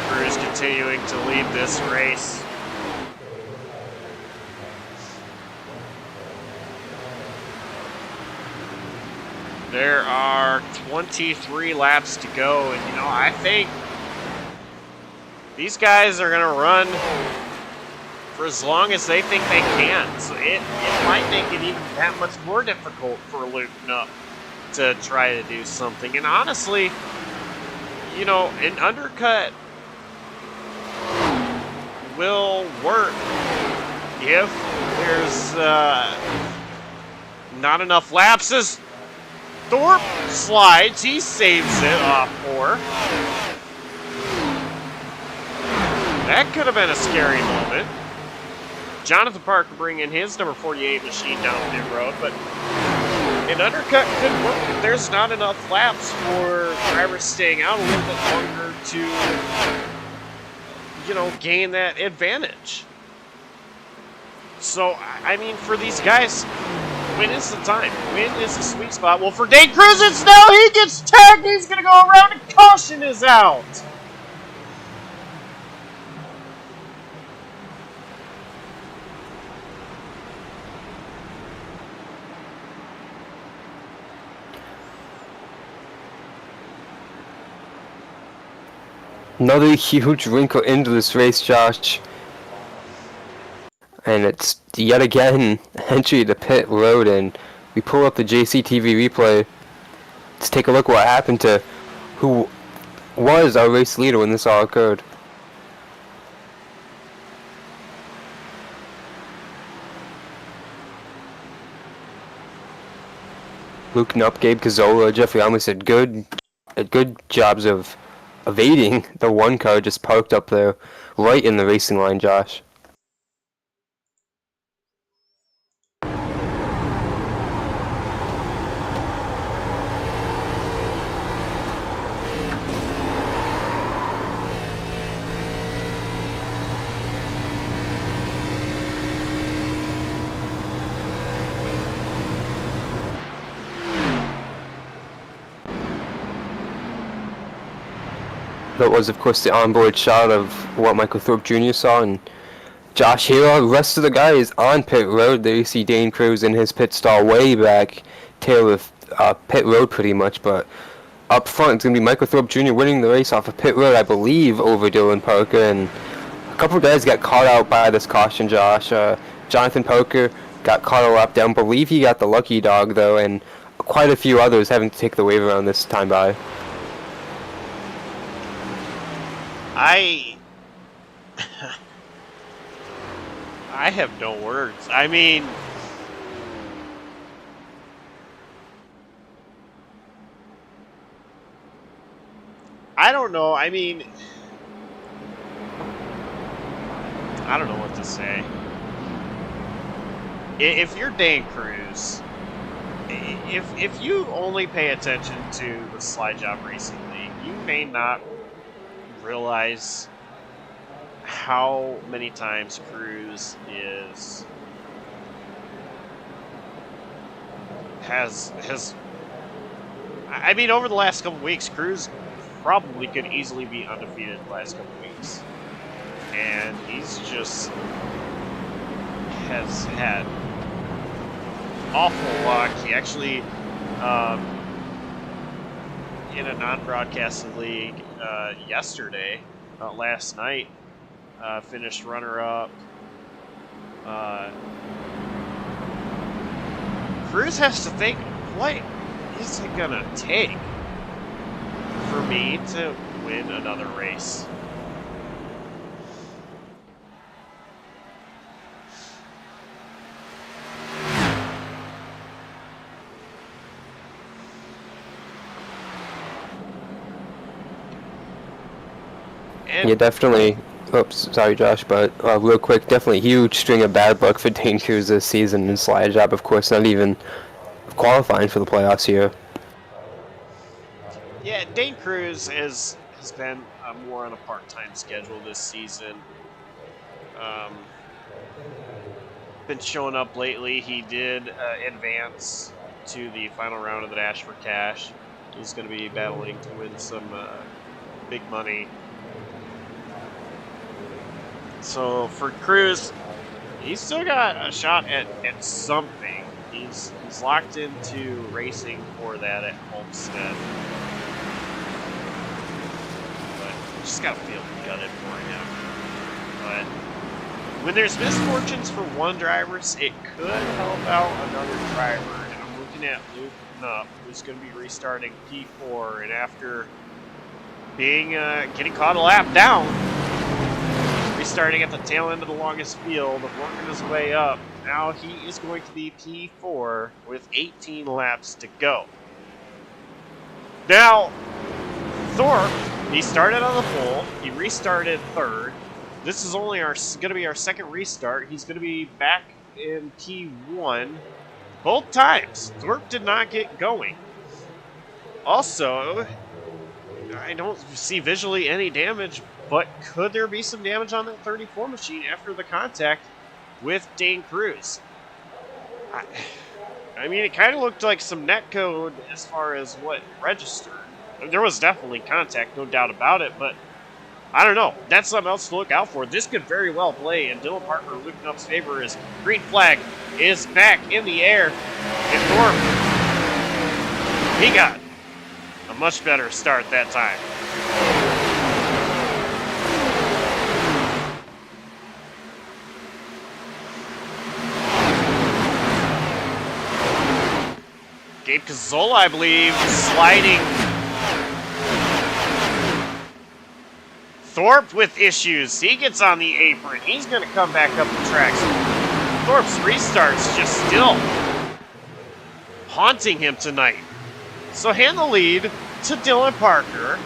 Kruse continuing to lead this race. There are 23 laps to go, and you know, I think these guys are going to run for as long as they think they can. So it might make it even that much more difficult for Luke Knupp to try to do something. And honestly, you know, an undercut will work if there's not enough laps. As Thorpe slides, he saves it off 4. That could have been a scary moment. Jonathan Parker bringing his number 48 machine down pit road, but an undercut could work if there's not enough laps for drivers staying out a little bit longer to, you know, gain that advantage. So, I mean, for these guys, when is the time? When is the sweet spot? Well, for Dane Kruse, it's now. He gets tagged. He's going to go around, and caution is out. Another huge wrinkle into this race, Josh. And it's yet again entry to pit road, and we pull up the JCTV replay. Let's take a look what happened to who was our race leader when this all occurred. Luke Knupp, Gabe Cazzola, Jeffrey Armistead, good jobs of evading the one car just parked up there right in the racing line, Josh. That was, of course, the onboard shot of what Michael Thorpe Jr. saw, and Josh here, the rest of the guys on pit road. There you see Dane Kruse in his pit stall way back, tail of pit road pretty much, but up front it's going to be Michael Thorpe Jr. winning the race off of pit road, I believe, over Dylan Parker, and a couple of guys got caught out by this caution, Josh. Jonathan Parker got caught a lap down. Believe he got the lucky dog, though, and quite a few others having to take the wave around this time by. I have no words. I mean, I don't know. I mean, I don't know what to say. If you're Dane Kruse, if you only pay attention to the Slide Job Racing League, you may not realize how many times Kruse has I mean, over the last couple weeks, Kruse probably could easily be undefeated the last couple weeks, and he's just has had awful luck. He actually, in a non-broadcasted league yesterday, last night, finished runner-up. Kruse has to think, what is it gonna take for me to win another race? Yeah, definitely. Oops, sorry, Josh, but real quick, definitely huge string of bad luck for Dane Kruse this season in Slide Job. Of course, not even qualifying for the playoffs here. Yeah, Dane Kruse has been more on a part-time schedule this season. Been showing up lately. He did advance to the final round of the Dash for Cash. He's going to be battling to win some big money. So for Kruse, he's still got a shot at something. He's locked into racing for that at Homestead. But just gotta feel gutted for him. But when there's misfortunes for one driver, it could help out another driver. And I'm looking at Luke Knupp, who's going to be restarting P4, and after being getting caught a lap down, restarting at the tail end of the longest field, working his way up. Now he is going to be P4 with 18 laps to go. Now, Thorpe, he started on the pole. He restarted third. This is only going to be our second restart. He's going to be back in P1 both times. Thorpe did not get going. Also, I don't see visually any damage, but could there be some damage on that 34 machine after the contact with Dane Kruse? I mean, it kind of looked like some netcode as far as what registered. There was definitely contact, no doubt about it, but I don't know. That's something else to look out for. This could very well play in Dylan Parker Luke Knupp's favor as green flag is back in the air. And Thorpe, he got a much better start that time. Gabe Cazzola, I believe, sliding. Thorpe with issues. He gets on the apron. He's going to come back up the track. So Thorpe's restart's just still haunting him tonight. So hand the lead to Dylan Parker.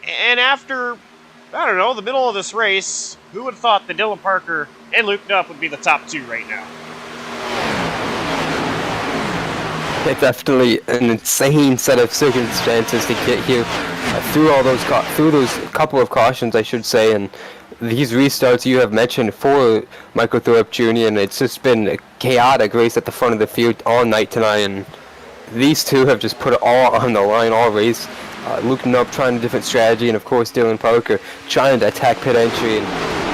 And after, I don't know, the middle of this race, who would have thought that Dylan Parker and Luke Knupp would be the top two right now? It's definitely an insane set of circumstances to get here through all those couple of cautions, I should say, and these restarts you have mentioned for Michael Thorpe Jr. and it's just been a chaotic race at the front of the field all night tonight, and these two have just put it all on the line all race. Luke Knupp trying a different strategy, and of course Dylan Parker trying to attack pit entry, and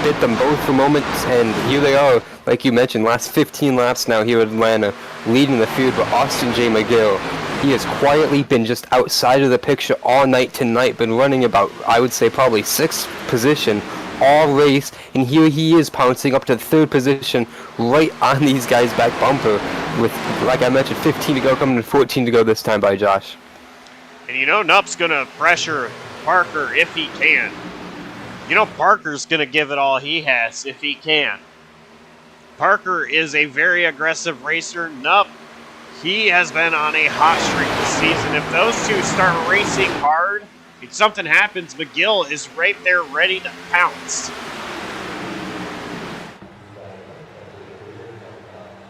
bit them both for moments, and here they are, like you mentioned, last 15 laps now here at Atlanta, leading the field. But Austin J. McGill, he has quietly been just outside of the picture all night tonight, been running about, I would say, probably 6th position all race, and here he is pouncing up to 3rd position right on these guys' back bumper with, like I mentioned, 15 to go, coming to 14 to go this time by Josh. And you know Nupp's going to pressure Parker if he can. You know Parker's going to give it all he has if he can. Parker is a very aggressive racer. Nupp, he has been on a hot streak this season. If those two start racing hard, if something happens, McGill is right there ready to pounce.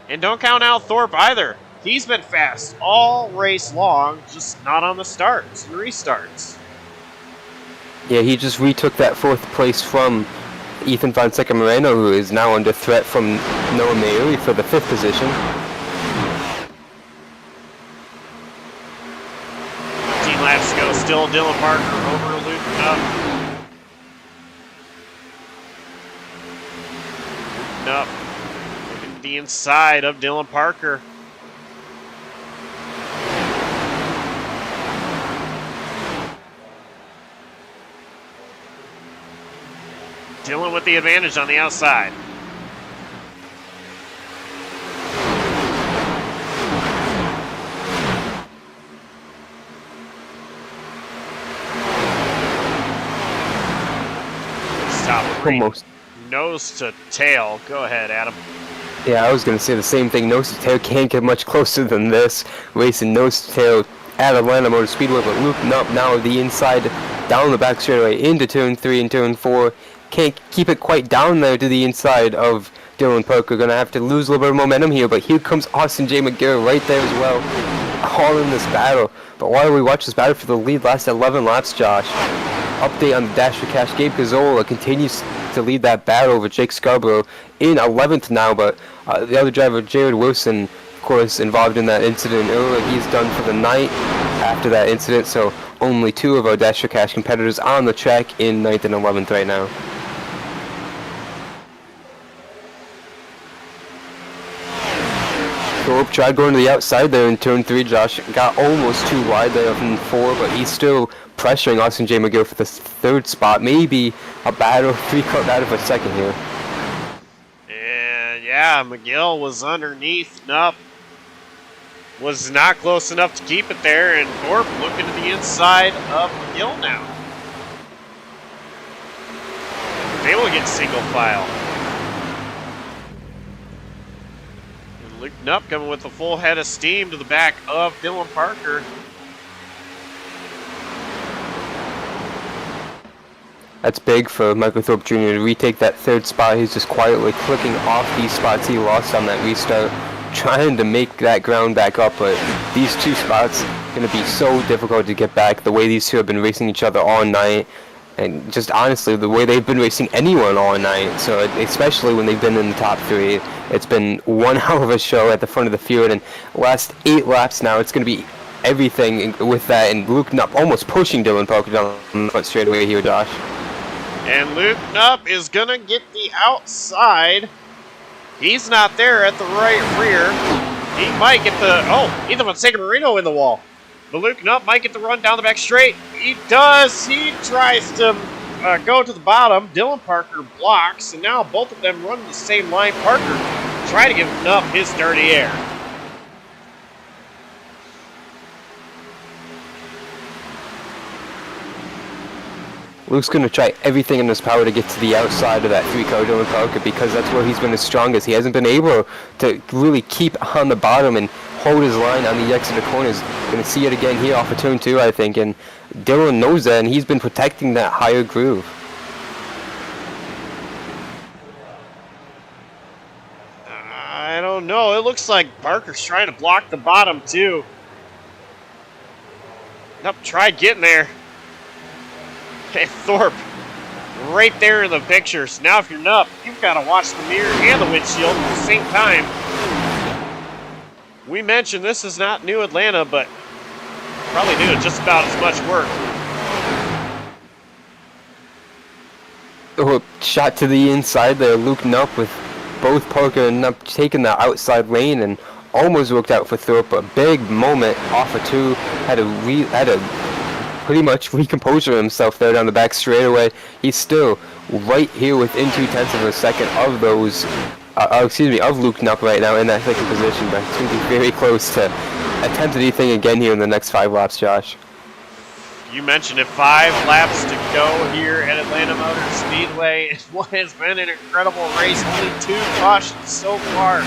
And don't count out Thorpe either. He's been fast all race long, just not on the starts and restarts. Yeah, he just retook that 4th place from Ethan Fonseca Moreno, who is now under threat from Noah Mayuri for the 5th position. 15 laps to go, still Dylan Parker over Luke Nupp. Nupp looking to the inside of Dylan Parker. Dylan with the advantage on the outside. Stop. Almost. Nose to tail. Go ahead, Adam. Yeah, I was going to say the same thing. Nose to tail can't get much closer than this. Racing nose to tail at Atlanta Motor Speedway, but looping up now the inside, down the back straightaway into turn 3 and turn 4. Can't keep it quite down there to the inside of Dylan Parker. Going to have to lose a little bit of momentum here, but here comes Austin J. McGill right there as well, all in this battle. But while we watch this battle for the lead, last 11 laps, Josh, update on the Dash for Cash. Gabe Gazzola continues to lead that battle over Jake Scarborough in 11th now, but the other driver, Jared Wilson, of course, involved in that incident earlier. He's done for the night after that incident, so only 2 of our Dash for Cash competitors on the track in 9th and 11th right now. Thorpe tried going to the outside there in turn 3, Josh. Got almost too wide there from 4, but he's still pressuring Austin J. McGill for the 3rd spot. Maybe a battle, 3-car battle for 2nd here. And yeah, McGill was underneath. Nupp was not close enough to keep it there, and Thorpe looking to the inside of McGill now. They will get single file. Luke Nupp coming with a full head of steam to the back of Dylan Parker. That's big for Michael Thorpe Jr. to retake that 3rd spot. He's just quietly clicking off these spots he lost on that restart, trying to make that ground back up, but these 2 spots are going to be so difficult to get back, the way these 2 have been racing each other all night. And just honestly, the way they've been racing anyone all night, so especially when they've been in the top 3, it's been one hell of a show at the front of the field. And last 8 laps now, it's going to be everything with that. And Luke Nupp almost pushing Dylan Parker down the front straightaway here, Josh. And Luke Nupp is going to get the outside. He's not there at the right rear. He might get the... Oh, Ethan Fonseca Marino in the wall. But Luke Nupp might get the run down the back straight. He does. He tries to go to the bottom. Dylan Parker blocks, and now both of them run the same line. Parker trying to give Nupp his dirty air. Luke's going to try everything in his power to get to the outside of that 3-car Dylan Parker, because that's where he's been his strongest. He hasn't been able to really keep on the bottom and hold his line on the exit of corners. Going to see it again here off of turn 2, I think, and Dylan knows that, and he's been protecting that higher groove. I don't know. It looks like Parker's trying to block the bottom, too. Nupp tried getting there. Hey, Thorpe, right there in the picture. So now if you're Nupp, you've got to watch the mirror and the windshield at the same time. We mentioned this is not new Atlanta, but probably do just about as much work. Oh, shot to the inside there. Luke Nupp with both Parker and Nupp taking the outside lane and almost worked out for Thorpe. A big moment off of two. Had to pretty much recomposure himself there down the back straightaway. He's still right here within 0.2 of a second of those. Of Luke Nupp right now in that second position, but he's going to be very close to attempt anything again here in the next 5 laps, Josh. You mentioned it, 5 laps to go here at Atlanta Motor Speedway. It has been an incredible race. Only 2 cautions so far.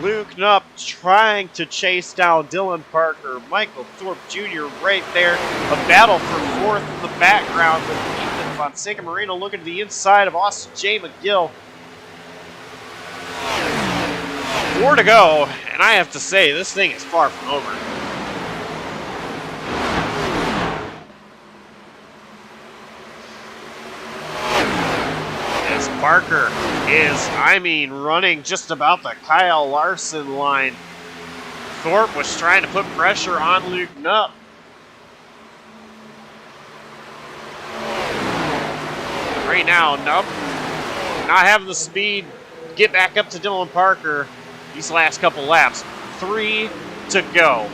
Luke Nupp trying to chase down Dylan Parker. Michael Thorpe Jr. right there. A battle for 4th in the background with Ethan Fonseca Marino looking to the inside of Austin J. McGill. 4 to go, and I have to say, this thing is far from over. As Parker is, running just about the Kyle Larson line. Thorpe was trying to put pressure on Luke Nupp. Right now, Nupp not having the speed to get back up to Dylan Parker these last couple laps. 3 to go.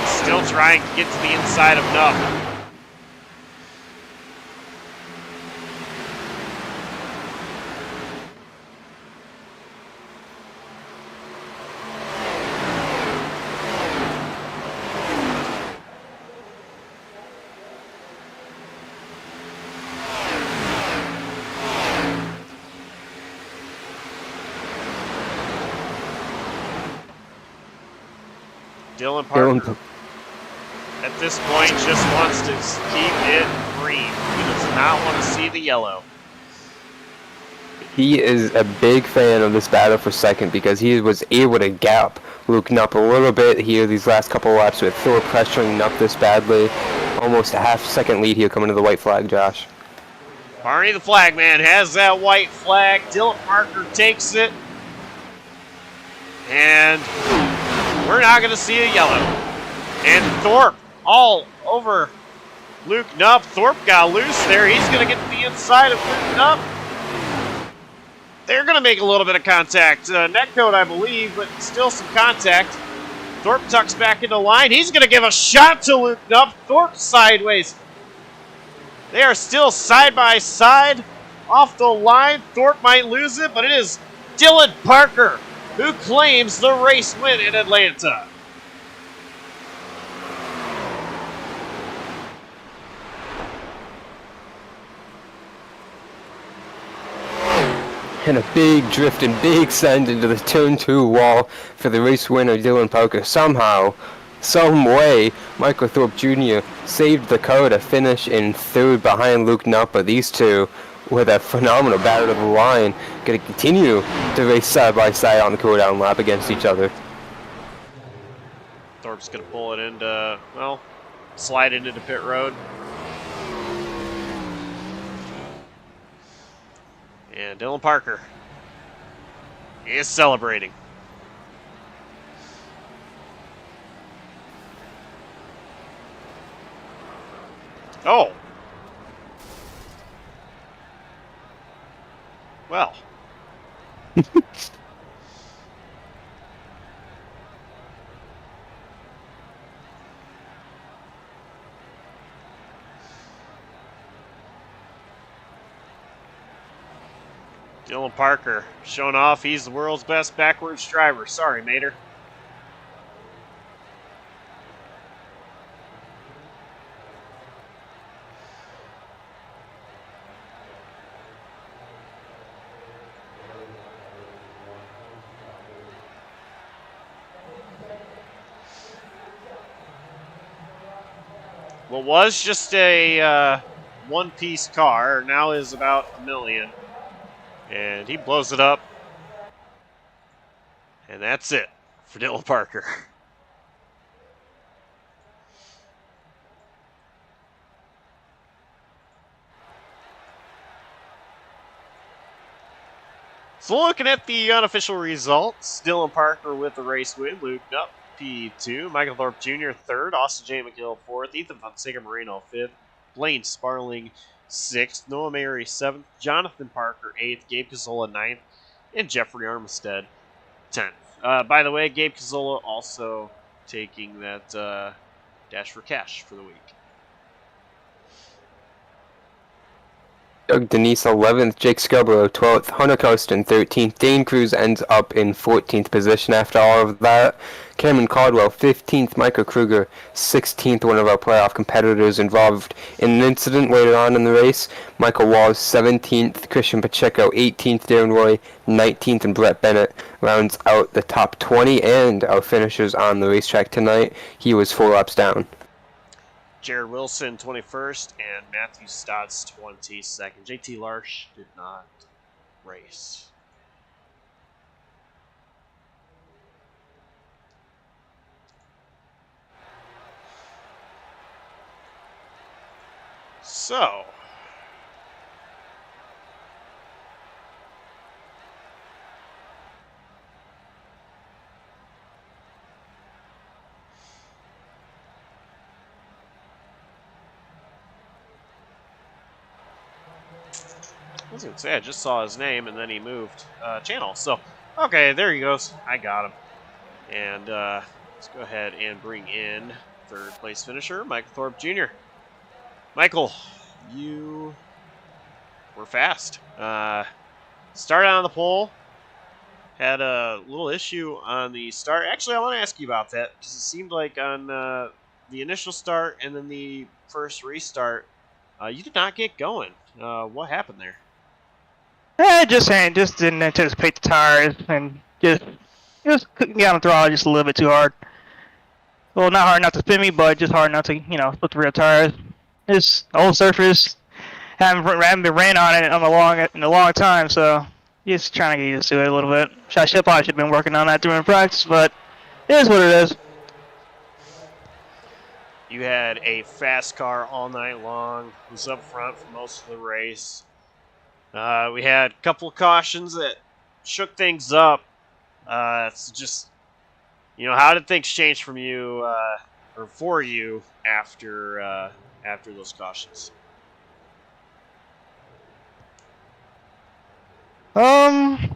Still trying to get to the inside of Nupp. Dylan Parker, at this point, just wants to keep it green. He does not want to see the yellow. He is a big fan of this battle for second because he was able to gap Luke Nupp a little bit here these last couple of laps with Thor pressuring Nupp this badly. Almost a half-second lead here coming to the white flag, Josh. Barney the flag man has that white flag. Dylan Parker takes it. And we're not going to see a yellow. And Thorpe all over Luke Nupp. Thorpe got loose there. He's going to get to the inside of Luke Nupp. They're going to make a little bit of contact. Netcode, I believe, but still some contact. Thorpe tucks back into line. He's going to give a shot to Luke Nupp. Thorpe sideways. They are still side by side off the line. Thorpe might lose it, but it is Dylan Parker who claims the race win in Atlanta. And a big drift and big send into the turn 2 wall for the race winner, Dylan Parker. Somehow, some way, Michael Thorpe Jr. saved the car to finish in 3rd behind Luke Nupp, but these two, with a phenomenal battle of the line, going to continue to race side by side on the cooldown lap against each other. Thorpe's going to pull it into, well, slide into the pit road. And Dylan Parker is celebrating. Oh. Well. Dylan Parker showing off he's the world's best backwards driver. Sorry, Mater. What was just a one-piece car now is about $1 million. And he blows it up. And that's it for Dylan Parker. So looking at the unofficial results, Dylan Parker with the race win, Luke Nupp P2, Michael Thorpe Jr. third, Austin J. McGill fourth, Ethan Fonseca Moreno fifth, Blaine Sparling sixth, Noah Mary seventh, Jonathan Parker eighth, Gabe Cazzola ninth, and Jeffrey Armistead 10th. By the way, Gabe Cazzola also taking that Dash for Cash for the week. Doug Denise 11th, Jake Scarborough 12th, Hunter Karsten 13th, Dane Kruse ends up in 14th position after all of that. Cameron Caldwell 15th, Michael Kruger 16th, one of our playoff competitors involved in an incident later on in the race. Michael Walls 17th, Christian Pacheco 18th, Darren Roy 19th, and Brett Bennett rounds out the top 20 and our finishers on the racetrack tonight. He was 4 laps down. Jared Wilson 21st and Matthew Stotts 22nd. JT Larsh did not race. So, I was going to say, I just saw his name, and then he moved channel. So, okay, there he goes. I got him. And let's go ahead and bring in third place finisher, Michael Thorpe Jr. Michael, you were fast. Started on the pole. Had a little issue on the start. Actually, I want to ask you about that, because it seemed like on the initial start and then the first restart, you did not get going. What happened there? Just didn't anticipate the tires and just couldn't get on the throttle just a little bit too hard. Well, not hard enough to spin me, but just hard enough to put the real tires. It's old surface, haven't been ran on it in a long time, so just trying to get used to it a little bit. I should have been working on that during practice, but it is what it is. You had a fast car all night long. Was up front for most of the race. We had a couple of cautions that shook things up. It's just, how did things change from you or for you after those cautions? I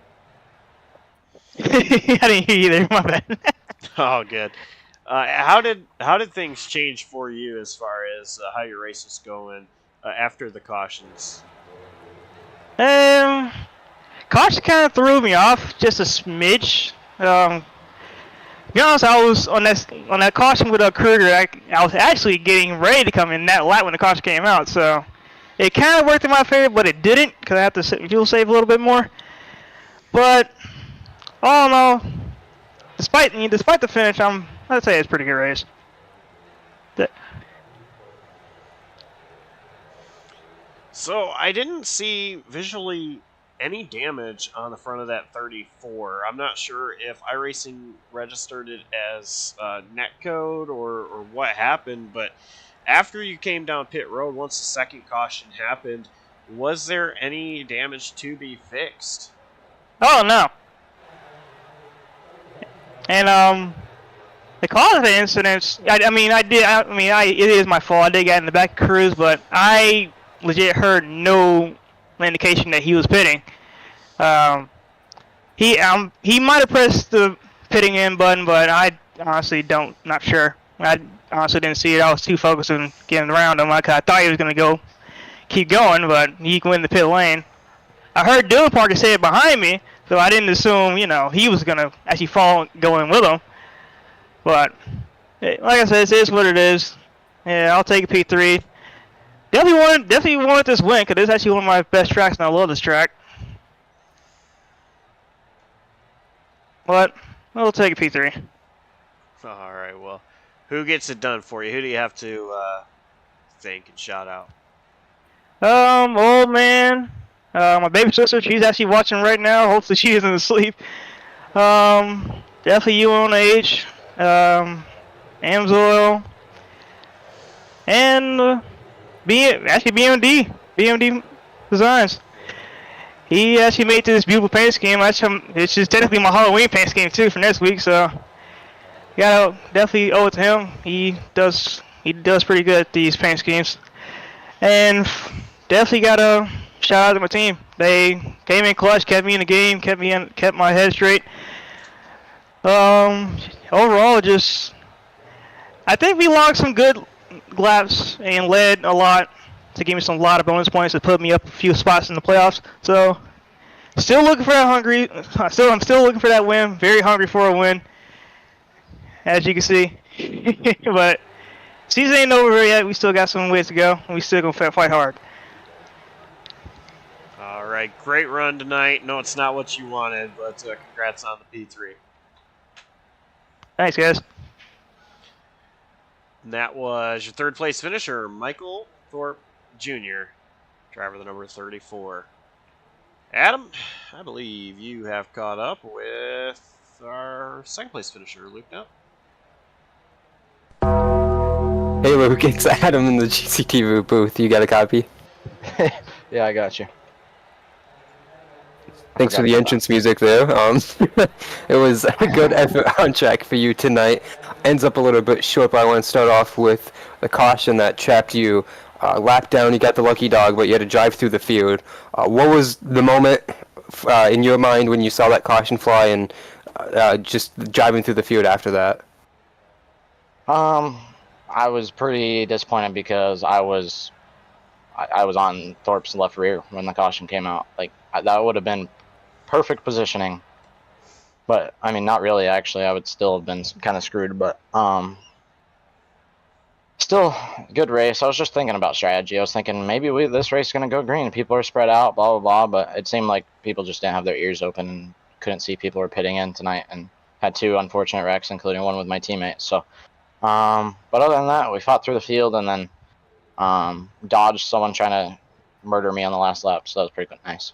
didn't hear you there. My bad. Oh, good. How did things change for you as far as how your race was going after the cautions? Caution kind of threw me off just a smidge. To be honest, I was on that caution with Kruger. I was actually getting ready to come in that lap when the caution came out, so it kind of worked in my favor, but it didn't because I have to fuel save a little bit more. But all in all, despite the finish, I'd say it's a pretty good race. So I didn't see visually any damage on the front of that 34. I'm not sure if iRacing registered it as netcode or what happened, but after you came down pit road, once the second caution happened, was there any damage to be fixed? Oh no. And the cause of the incidents, it is my fault. I did get in the back of Kruse, but I legit heard no indication that he was pitting. He might have pressed the pitting in button, but I honestly not sure. I honestly didn't see it. I was too focused on getting around him. I thought he was gonna keep going, but he can win the pit lane. I heard Dylan Parker say it behind me, so I didn't assume he was gonna actually go in with him. But like I said, it is what it is. Yeah, I'll take a P3. Definitely wanted this win because it's actually one of my best tracks, and I love this track. But we'll take a P3. All right, well, who gets it done for you? Who do you have to thank and shout out? Old man. My baby sister, she's actually watching right now. Hopefully she isn't asleep. Definitely UNH. Amsoil. And BMD Designs. he actually made this beautiful paint scheme. It's just technically my Halloween paint scheme too for next week. So gotta definitely owe it to him. He does pretty good at these paint schemes, and definitely gotta shout out to my team. They came in clutch, kept me in the game, kept my head straight. Overall, just I think we logged some good laps and led a lot to give me a lot of bonus points to put me up a few spots in the playoffs. So still looking for that I'm still looking for that win. Very hungry for a win, as you can see. But season ain't over yet. We still got some ways to go. We still gonna fight hard. All right, great run tonight. No, it's not what you wanted, but congrats on the P3. Thanks, guys. And that was your third place finisher, Michael Thorpe Jr., driver the number 34. Adam, I believe you have caught up with our second place finisher, Luke Nutt. Hey Luke, it's Adam in the GCTV booth. You got a copy? Yeah, I got you. Thanks for the entrance music there. It was a good effort on track for you tonight. Ends up a little bit short, but I want to start off with the caution that trapped you. Lap down, you got the lucky dog, but you had to drive through the field. What was the moment in your mind when you saw that caution fly and just driving through the field after that? I was pretty disappointed because I was on Thorpe's left rear when the caution came out. Like that would have been perfect positioning. But I mean, not really. Actually, I would still have been kind of screwed. But still, good race. I was just thinking about strategy. I was thinking maybe this race is gonna go green. People are spread out, blah blah blah. But it seemed like people just didn't have their ears open and couldn't see people were pitting in tonight, and had two unfortunate wrecks, including one with my teammate. So, but other than that, we fought through the field and then dodged someone trying to murder me on the last lap. So that was pretty nice.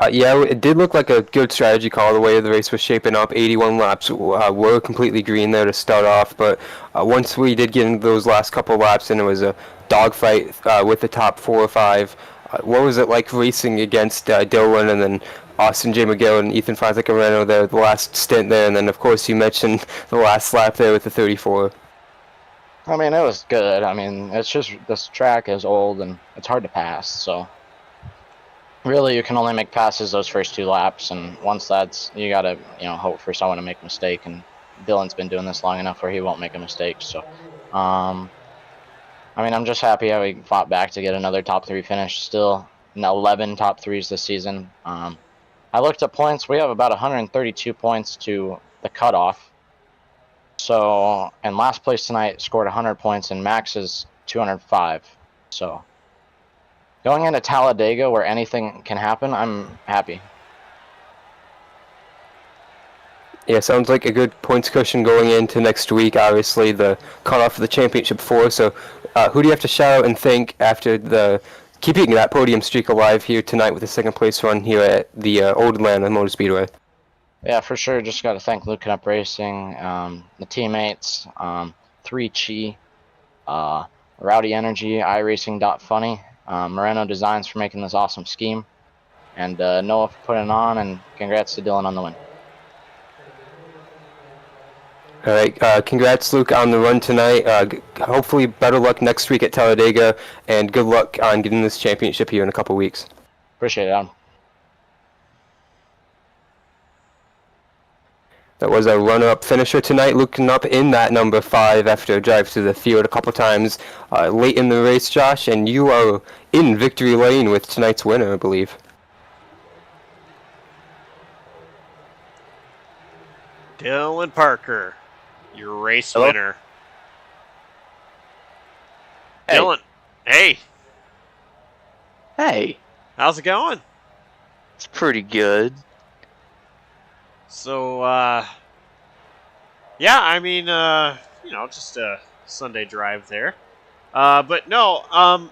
Yeah, it did look like a good strategy call the way the race was shaping up. 81 laps were completely green there to start off, but once we did get into those last couple laps and it was a dogfight with the top 4 or 5, what was it like racing against Dylan and then Austin J. McGill and Ethan Fonseca-Moreno there, the last stint there, and then of course you mentioned the last lap there with the 34. I mean, it was good. I mean, it's just this track is old and it's hard to pass, so really you can only make passes those first 2 laps, and once that's, you gotta, hope for someone to make a mistake, and Dylan's been doing this long enough where he won't make a mistake. So I mean, I'm just happy how we fought back to get another top 3 finish. Still 11 top 3s this season. I looked at points. We have about 132 points to the cutoff. So, and last place tonight scored 100 points, and Max is 205. So, going into Talladega where anything can happen, I'm happy. Yeah, sounds like a good points cushion going into next week. Obviously, the cutoff for the championship 4. So, who do you have to shout out and thank after keeping that podium streak alive here tonight with the second place run here at the Old Atlanta Motor Speedway? Yeah, for sure. Just got to thank Looking Up Racing, the teammates, 3Chi, Rowdy Energy, iRacing.funny, Moreno Designs for making this awesome scheme, and Noah for putting it on, and congrats to Dylan on the win. All right, congrats, Luke, on the run tonight. Hopefully better luck next week at Talladega, and good luck on getting this championship here in a couple weeks. Appreciate it, Adam. That was a runner-up finisher tonight, looking up in that number 5 after a drive through the field a couple times late in the race, Josh, and you are in victory lane with tonight's winner, I believe. Dylan Parker, your race Hello? winner. Hey. Dylan, hey, Hey, how's it going? it's pretty good. So, yeah, I mean, just a Sunday drive there. But no, I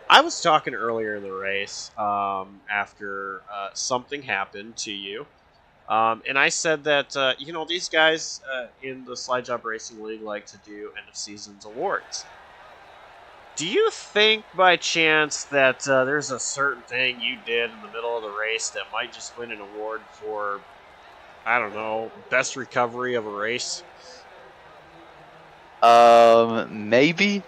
was talking earlier in the race after something happened to you. And I said that, these guys in the Slide Job Racing League like to do end of seasons awards. Do you think by chance that there's a certain thing you did in the middle of the race that might just win an award for, I don't know, best recovery of a race? Maybe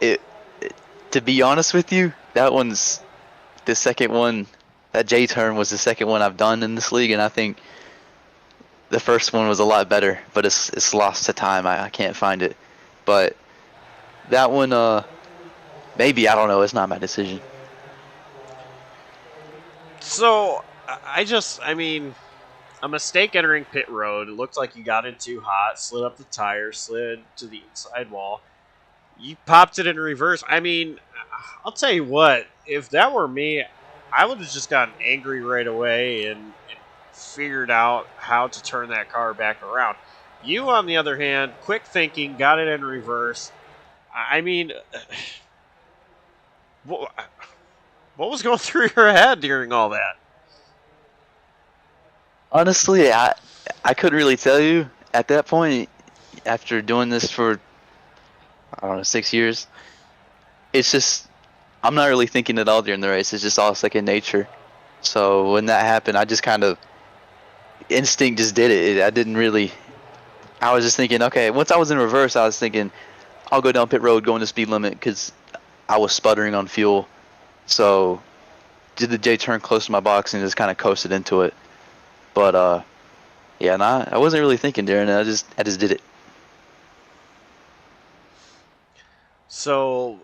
to be honest with you, that one's the second one. That J turn was the second one I've done in this league, and I think the first one was a lot better, but it's lost to time. I can't find it. But that one, maybe, I don't know. It's not my decision. So, I mean, a mistake entering pit road. It looked like you got in too hot, slid up the tire, slid to the inside wall. You popped it in reverse. I mean, I'll tell you what, if that were me, I would have just gotten angry right away and figured out how to turn that car back around. You, on the other hand, quick thinking, got it in reverse. I mean, what was going through your head during all that? Honestly, I couldn't really tell you at that point. After doing this for, I don't know, 6 years, it's just I'm not really thinking at all during the race. It's just all second nature. So when that happened, I just kind of instinct just did it. I didn't really. I was just thinking, okay. Once I was in reverse, I was thinking, I'll go down pit road, go in the speed limit because I was sputtering on fuel. So did the J turn close to my box and just kind of coasted into it. But yeah, I wasn't really thinking during it. I just did it. So,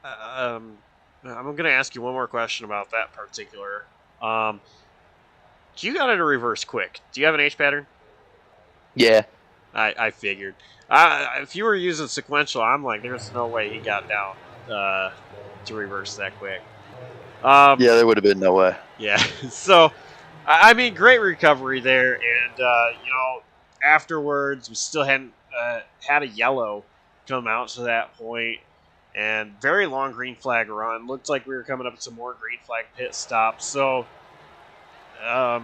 I'm going to ask you one more question about that particular. You got into reverse quick. Do you have an H pattern? Yeah. I figured. If you were using sequential, I'm like, there's no way he got down to reverse that quick. Yeah, there would have been no way. Yeah. So, I mean, great recovery there, and afterwards we still hadn't had a yellow come out to that point, and very long green flag run. Looked like we were coming up to some more green flag pit stops. So, as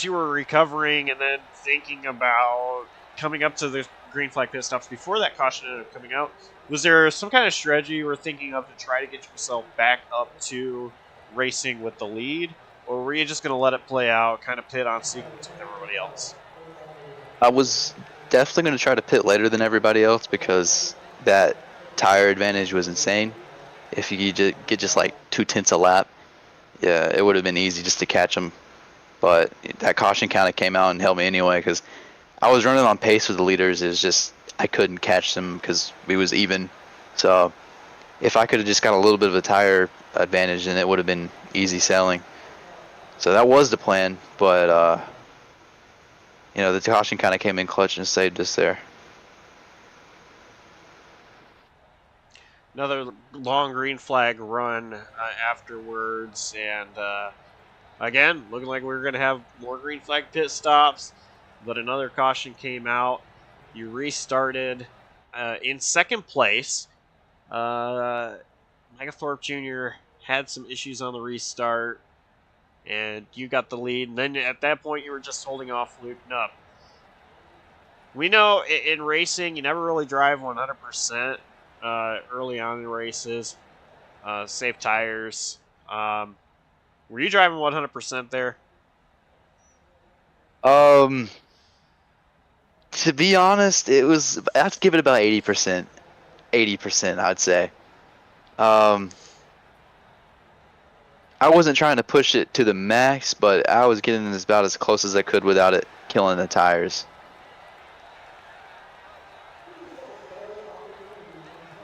you were recovering and then thinking about coming up to the green flag pit stops before that caution ended up coming out, was there some kind of strategy you were thinking of to try to get yourself back up to racing with the lead, or were you just going to let it play out, kind of pit on sequence with everybody else? I was definitely going to try to pit later than everybody else because that tire advantage was insane. If you could get just like 2/10 a lap, yeah, it would have been easy just to catch them. But that caution kind of came out and helped me anyway because I was running on pace with the leaders. It was just I couldn't catch them because we was even. So if I could have just got a little bit of a tire advantage, then it would have been easy sailing. So that was the plan, but the caution kind of came in clutch and saved us there. Another long green flag run afterwards, and again, looking like we were going to have more green flag pit stops, but another caution came out. You restarted in second place. Micah Thorpe Jr. had some issues on the restart, and you got the lead. And then at that point, you were just holding off Luke Knupp. We know in racing, you never really drive 100% early on in races. Save tires. Were you driving 100% there? To be honest, I'd have to give it about 80%. 80%, I'd say. I wasn't trying to push it to the max, but I was getting about as close as I could without it killing the tires.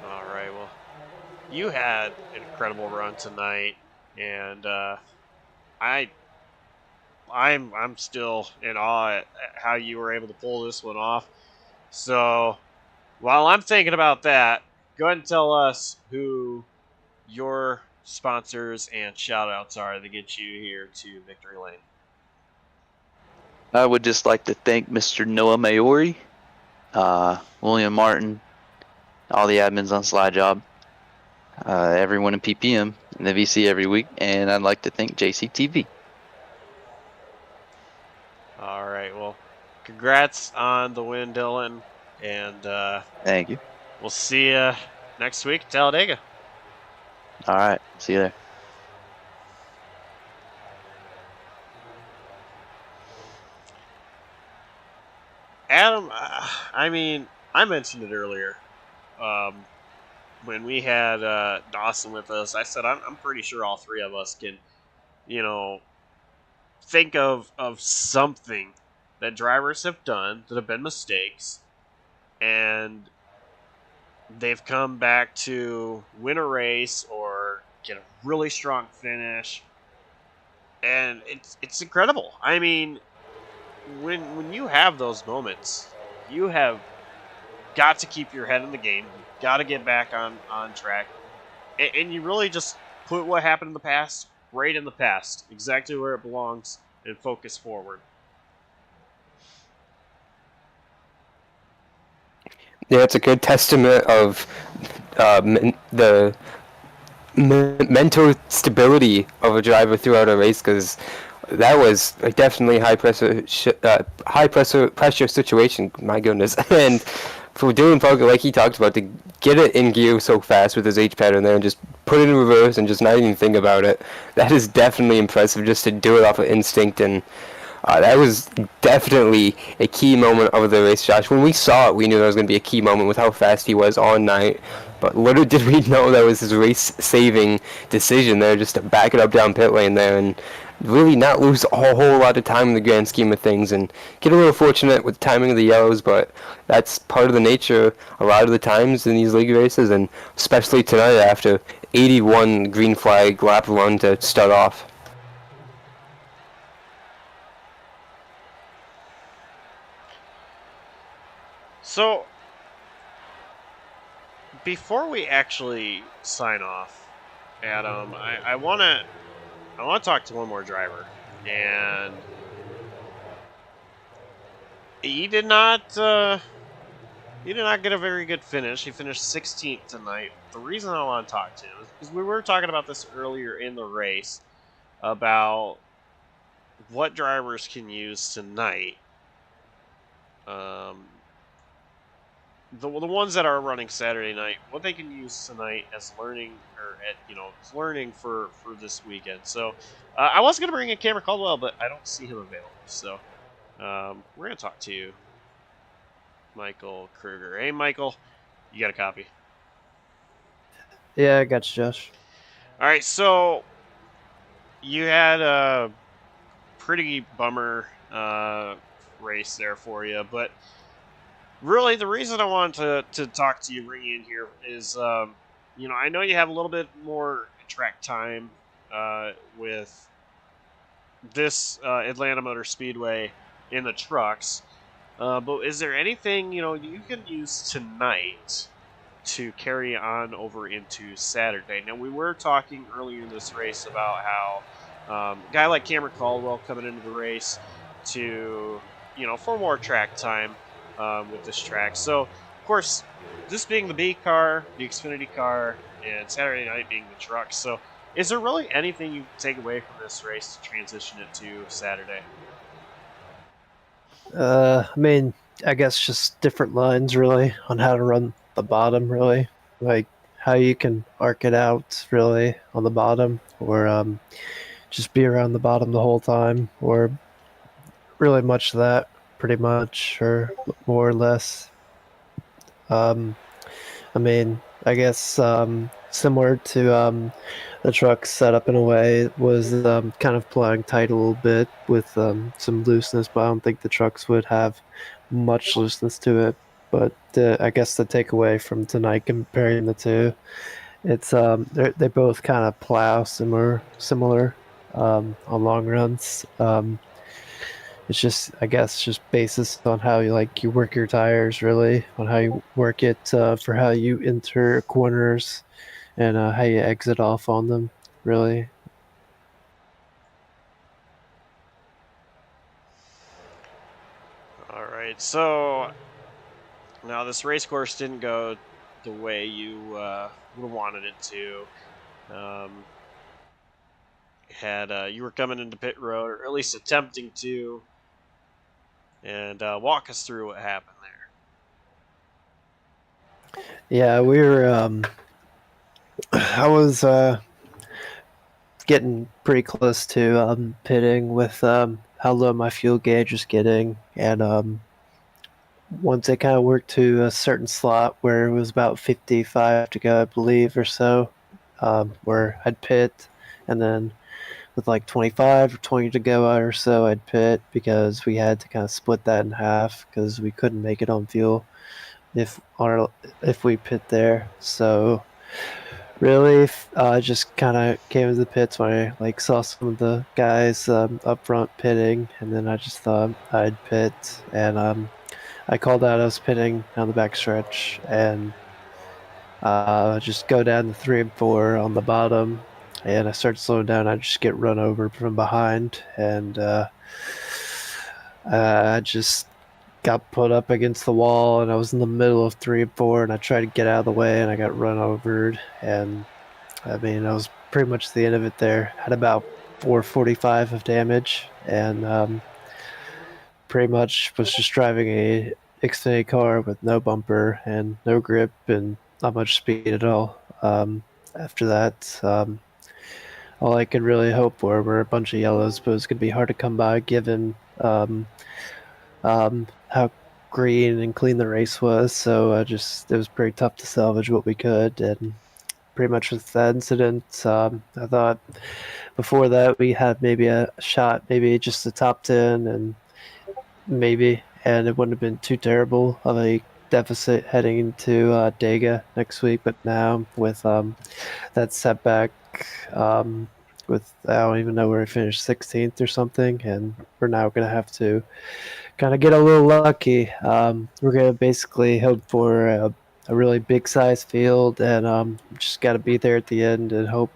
All right, well, you had an incredible run tonight, and I'm still in awe at how you were able to pull this one off. So while I'm thinking about that, go ahead and tell us who your sponsors and shout-outs are that get you here to Victory Lane. I would just like to thank Mr. Noah Maori, William Martin, all the admins on Slide Job, everyone in PPM, and the VC every week, and I'd like to thank JCTV. All right, well, congrats on the win, Dylan, and Thank you. we'll see you next week at Talladega. All right. See you there. Adam, I mean, I mentioned it earlier. When we had Dawson with us, I said I'm pretty sure all three of us can, you know, think of something that drivers have done that have been mistakes, and they've come back to win a race or get a really strong finish, and it's incredible. I mean, when you have those moments, you have got to keep your head in the game. You got to get back on track, and you really just put what happened in the past right in the past, exactly where it belongs, and focus forward. Yeah, it's a good testament of the mental stability of a driver throughout a race, because that was a definitely high pressure situation. My goodness, and for Dylan Parker, like he talked about, to get it in gear so fast with his H pattern there and just put it in reverse and just not even think about it, that is definitely impressive. Just to do it off of instinct, and that was definitely a key moment of the race, Josh. When we saw it, we knew that was going to be a key moment with how fast he was all night. But little did we know that was his race-saving decision there, just to back it up down pit lane there and really not lose a whole lot of time in the grand scheme of things, and get a little fortunate with the timing of the yellows. But that's part of the nature a lot of the times in these league races, and especially tonight after 81 green flag lap run to start off. So, before we actually sign off, Adam, I want to talk to one more driver, and he did not get a very good finish. He finished 16th tonight. The reason I want to talk to him is because we were talking about this earlier in the race about what drivers can use tonight. The ones that are running Saturday night, what they can use tonight as learning, or as learning for this weekend. So I was going to bring in Cameron Caldwell, but I don't see him available. So we're going to talk to you, Michael Kruger. Hey, Michael, you got a copy? Yeah, I got you, Josh. All right, so you had a pretty bummer race there for you, but really, the reason I wanted to talk to you, bring you in here, is I know you have a little bit more track time with this Atlanta Motor Speedway in the trucks, but is there anything you can use tonight to carry on over into Saturday? Now, we were talking earlier in this race about how a guy like Cameron Caldwell coming into the race to for more track time with this track. So, of course, this being the B car, the Xfinity car, and Saturday night being the truck. So, is there really anything you take away from this race to transition it to Saturday? I mean, I guess just different lines, really, on how to run the bottom, really. Like, how you can arc it out, really, on the bottom, or just be around the bottom the whole time, or really much of that, pretty much, or more or less. I mean, I guess similar to the truck setup in a way was kind of playing tight a little bit with some looseness, but I don't think the trucks would have much looseness to it. But I guess the takeaway from tonight comparing the two, it's they both kind of plow similar on long runs. It's just, I guess, just basis on how you work your tires, really, on how you work it for how you enter corners and how you exit off on them, really. All right, so now this race course didn't go the way you would have wanted it to. You were coming into pit road, or at least attempting to, and walk us through what happened there. Yeah, we were. I was getting pretty close to pitting with how low my fuel gauge was getting, and once it kind of worked to a certain slot where it was about 55 to go, I believe, or so, where I'd pit, and then with like 25 or 20 to go or so, I'd pit because we had to kind of split that in half because we couldn't make it on fuel if our if we pit there. So really, I just kind of came to the pits when I like saw some of the guys up front pitting, and then I just thought I'd pit, and I called out I was pitting on the back stretch, and just go down to 3 and 4 on the bottom, and I started slowing down. I just get run over from behind, and I just got put up against the wall, and I was in the middle of 3 and 4, and I tried to get out of the way, and I got run over, and I mean, that was pretty much the end of it there. Had about 445 of damage, and pretty much was just driving a Xfinity car with no bumper and no grip and not much speed at all. After that, all I could really hope for were a bunch of yellows, but it was going to be hard to come by given how green and clean the race was. So it was pretty tough to salvage what we could, and pretty much with that incident, I thought before that we had maybe a shot, maybe just the top 10, and and it wouldn't have been too terrible of a deficit heading into Dega next week. But now with that setback, with I don't even know where we finished 16th or something, and we're now going to have to kind of get a little lucky. We're going to basically hope for a really big size field, and just got to be there at the end and hope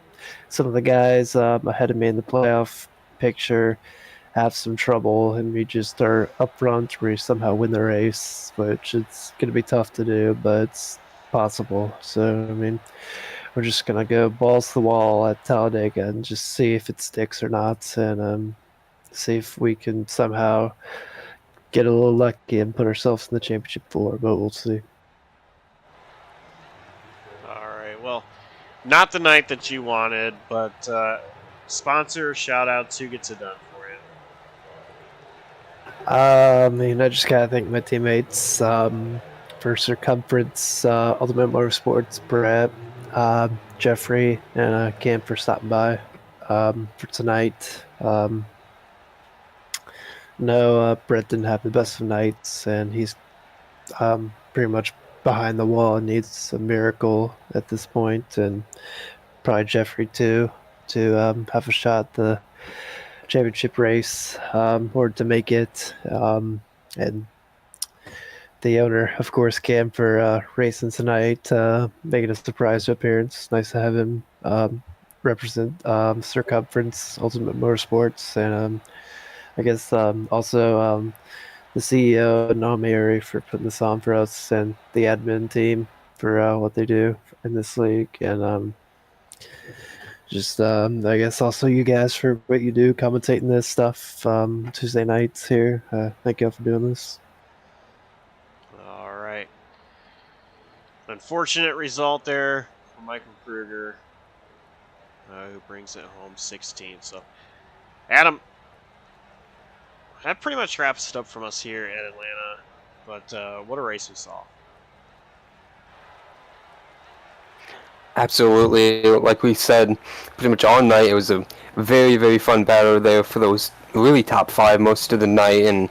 some of the guys ahead of me in the playoff picture have some trouble and we just are up front where we somehow win the race, which it's going to be tough to do, but it's possible. So, I mean, we're just going to go balls to the wall at Talladega and just see if it sticks or not, and see if we can somehow get a little lucky and put ourselves in the championship four, but we'll see. All right. Well, not the night that you wanted, but sponsor shout outs. Who gets it done for you? I mean, I just gotta thank my teammates for Circumference, Ultimate Motorsports, Brett, Jeffrey, and Cam for stopping by for tonight. No, Brett didn't have the best of nights, and he's pretty much behind the wall and needs a miracle at this point, and probably Jeffrey too, to have a shot at the championship race, or to make it. And the owner, of course, Cam, for racing tonight, making a surprise appearance. Nice to have him represent Circumference Ultimate Motorsports, and I guess also the CEO, Naomi, for putting this on for us, and the admin team for what they do in this league, and just I guess also you guys for what you do commentating this stuff Tuesday nights here. Thank you all for doing this. All right. Unfortunate result there for Michael Kruger, who brings it home 16th. So, Adam, that pretty much wraps it up from us here at Atlanta. But what a race we saw. Absolutely. Like we said, pretty much all night, it was a very, very fun battle there for those really top five most of the night, and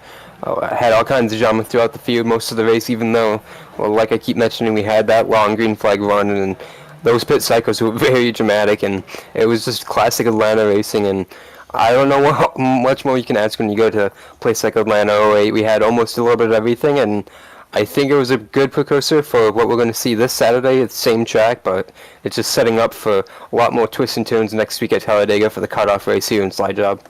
had all kinds of drama throughout the field most of the race, even though, well, like I keep mentioning, we had that long green flag run, and those pit cycles were very dramatic, and it was just classic Atlanta racing, and I don't know what much more you can ask when you go to a place like Atlanta '08. We had almost a little bit of everything, and I think it was a good precursor for what we're going to see this Saturday at the same track, but it's just setting up for a lot more twists and turns next week at Talladega for the cutoff race here in Slide Job.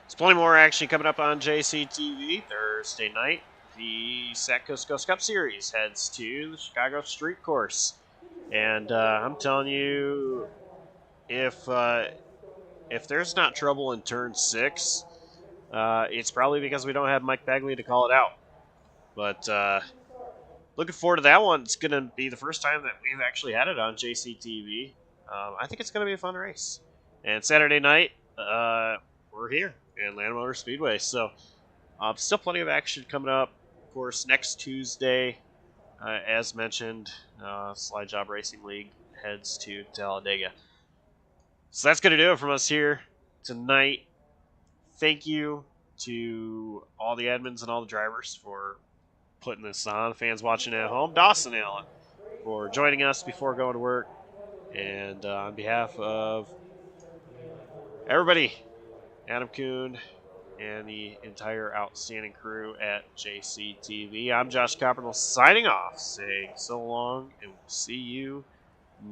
There's plenty more action coming up on JCTV Thursday night. The Sac Coast Coast Cup Series heads to the Chicago Street Course. And I'm telling you, if there's not trouble in turn 6, it's probably because we don't have Mike Bagley to call it out. But looking forward to that one. It's going to be the first time that we've actually had it on JCTV. I think it's going to be a fun race. And Saturday night, we're here in Atlanta Motor Speedway. So still plenty of action coming up. Of course, next Tuesday, as mentioned, Slide Job Racing League heads to Talladega. So that's going to do it from us here tonight. Thank you to all the admins and all the drivers for putting this on. Fans watching at home, Dawson Allen for joining us before going to work. And on behalf of everybody, Adam Kuhn and the entire outstanding crew at JCTV, I'm Josh Coppernoll signing off, saying so long, and we'll see you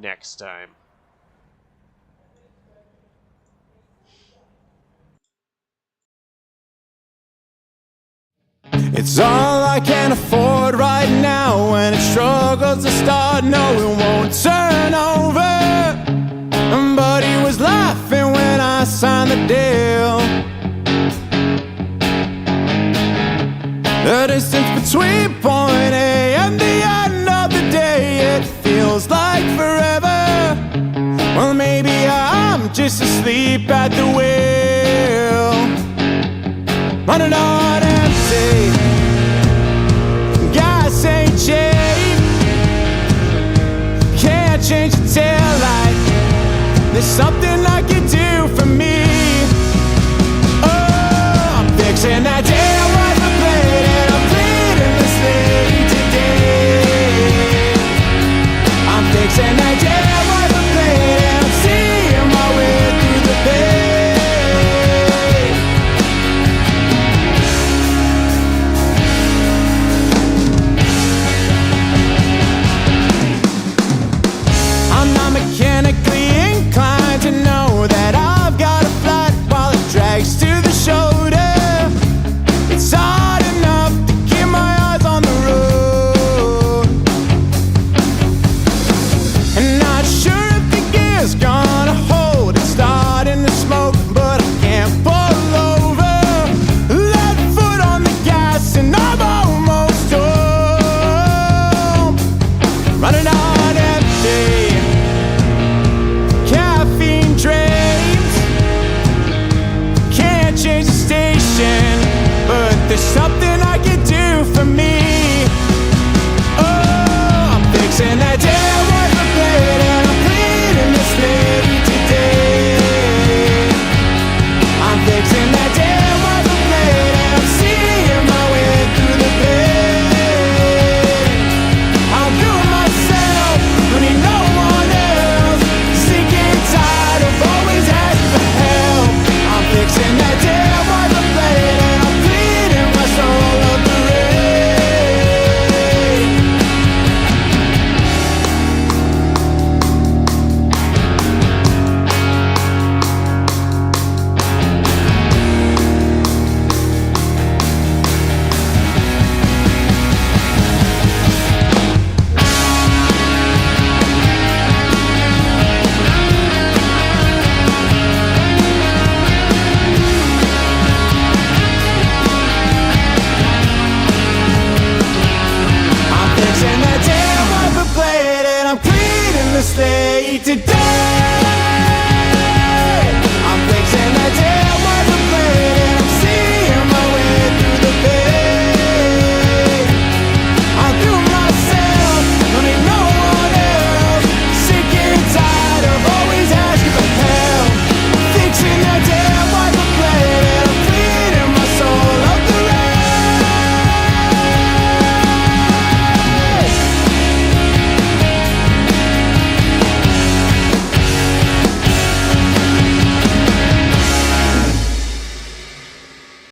next time. It's all I can afford right now. When it struggles to start, no, it won't turn over. But he was laughing when I signed the deal. The distance between point A and the end of the day, it feels like forever. Well, maybe I'm just asleep at the wheel, running on empty. Gas ain't cheap, can't change the tail light. There's something I can do for me. Oh, I'm fixing that damn wiper blade, and I'm bleeding this lady today. I'm fixing that damn wiper blade, and I'm seeing my way through the pain. I'm not mechanically inclined to know that I've got a flat while it drags to the shoulder. It's hard enough to keep my eyes on the road, and not sure if the gear's gonna hold. It's starting to smoke, but I can't pull over. Left foot on the gas and I'm almost home, running on empty. Caffeine dreams, can't change the station, but there's something I can do for me. Oh, I'm fixing that damn wiper blade, and I'm bleeding this lady today. I'm fixing that damn wiper blade, and I'm seeing my way through the pain. I'll do it myself, don't need no one else. Sick and tired of always asking for help. I'm fixing that damn wiper blade, and I'm bleeding my soul up the rain. I'm fixing that damn wiper blade, and I'm cleaning the slate today.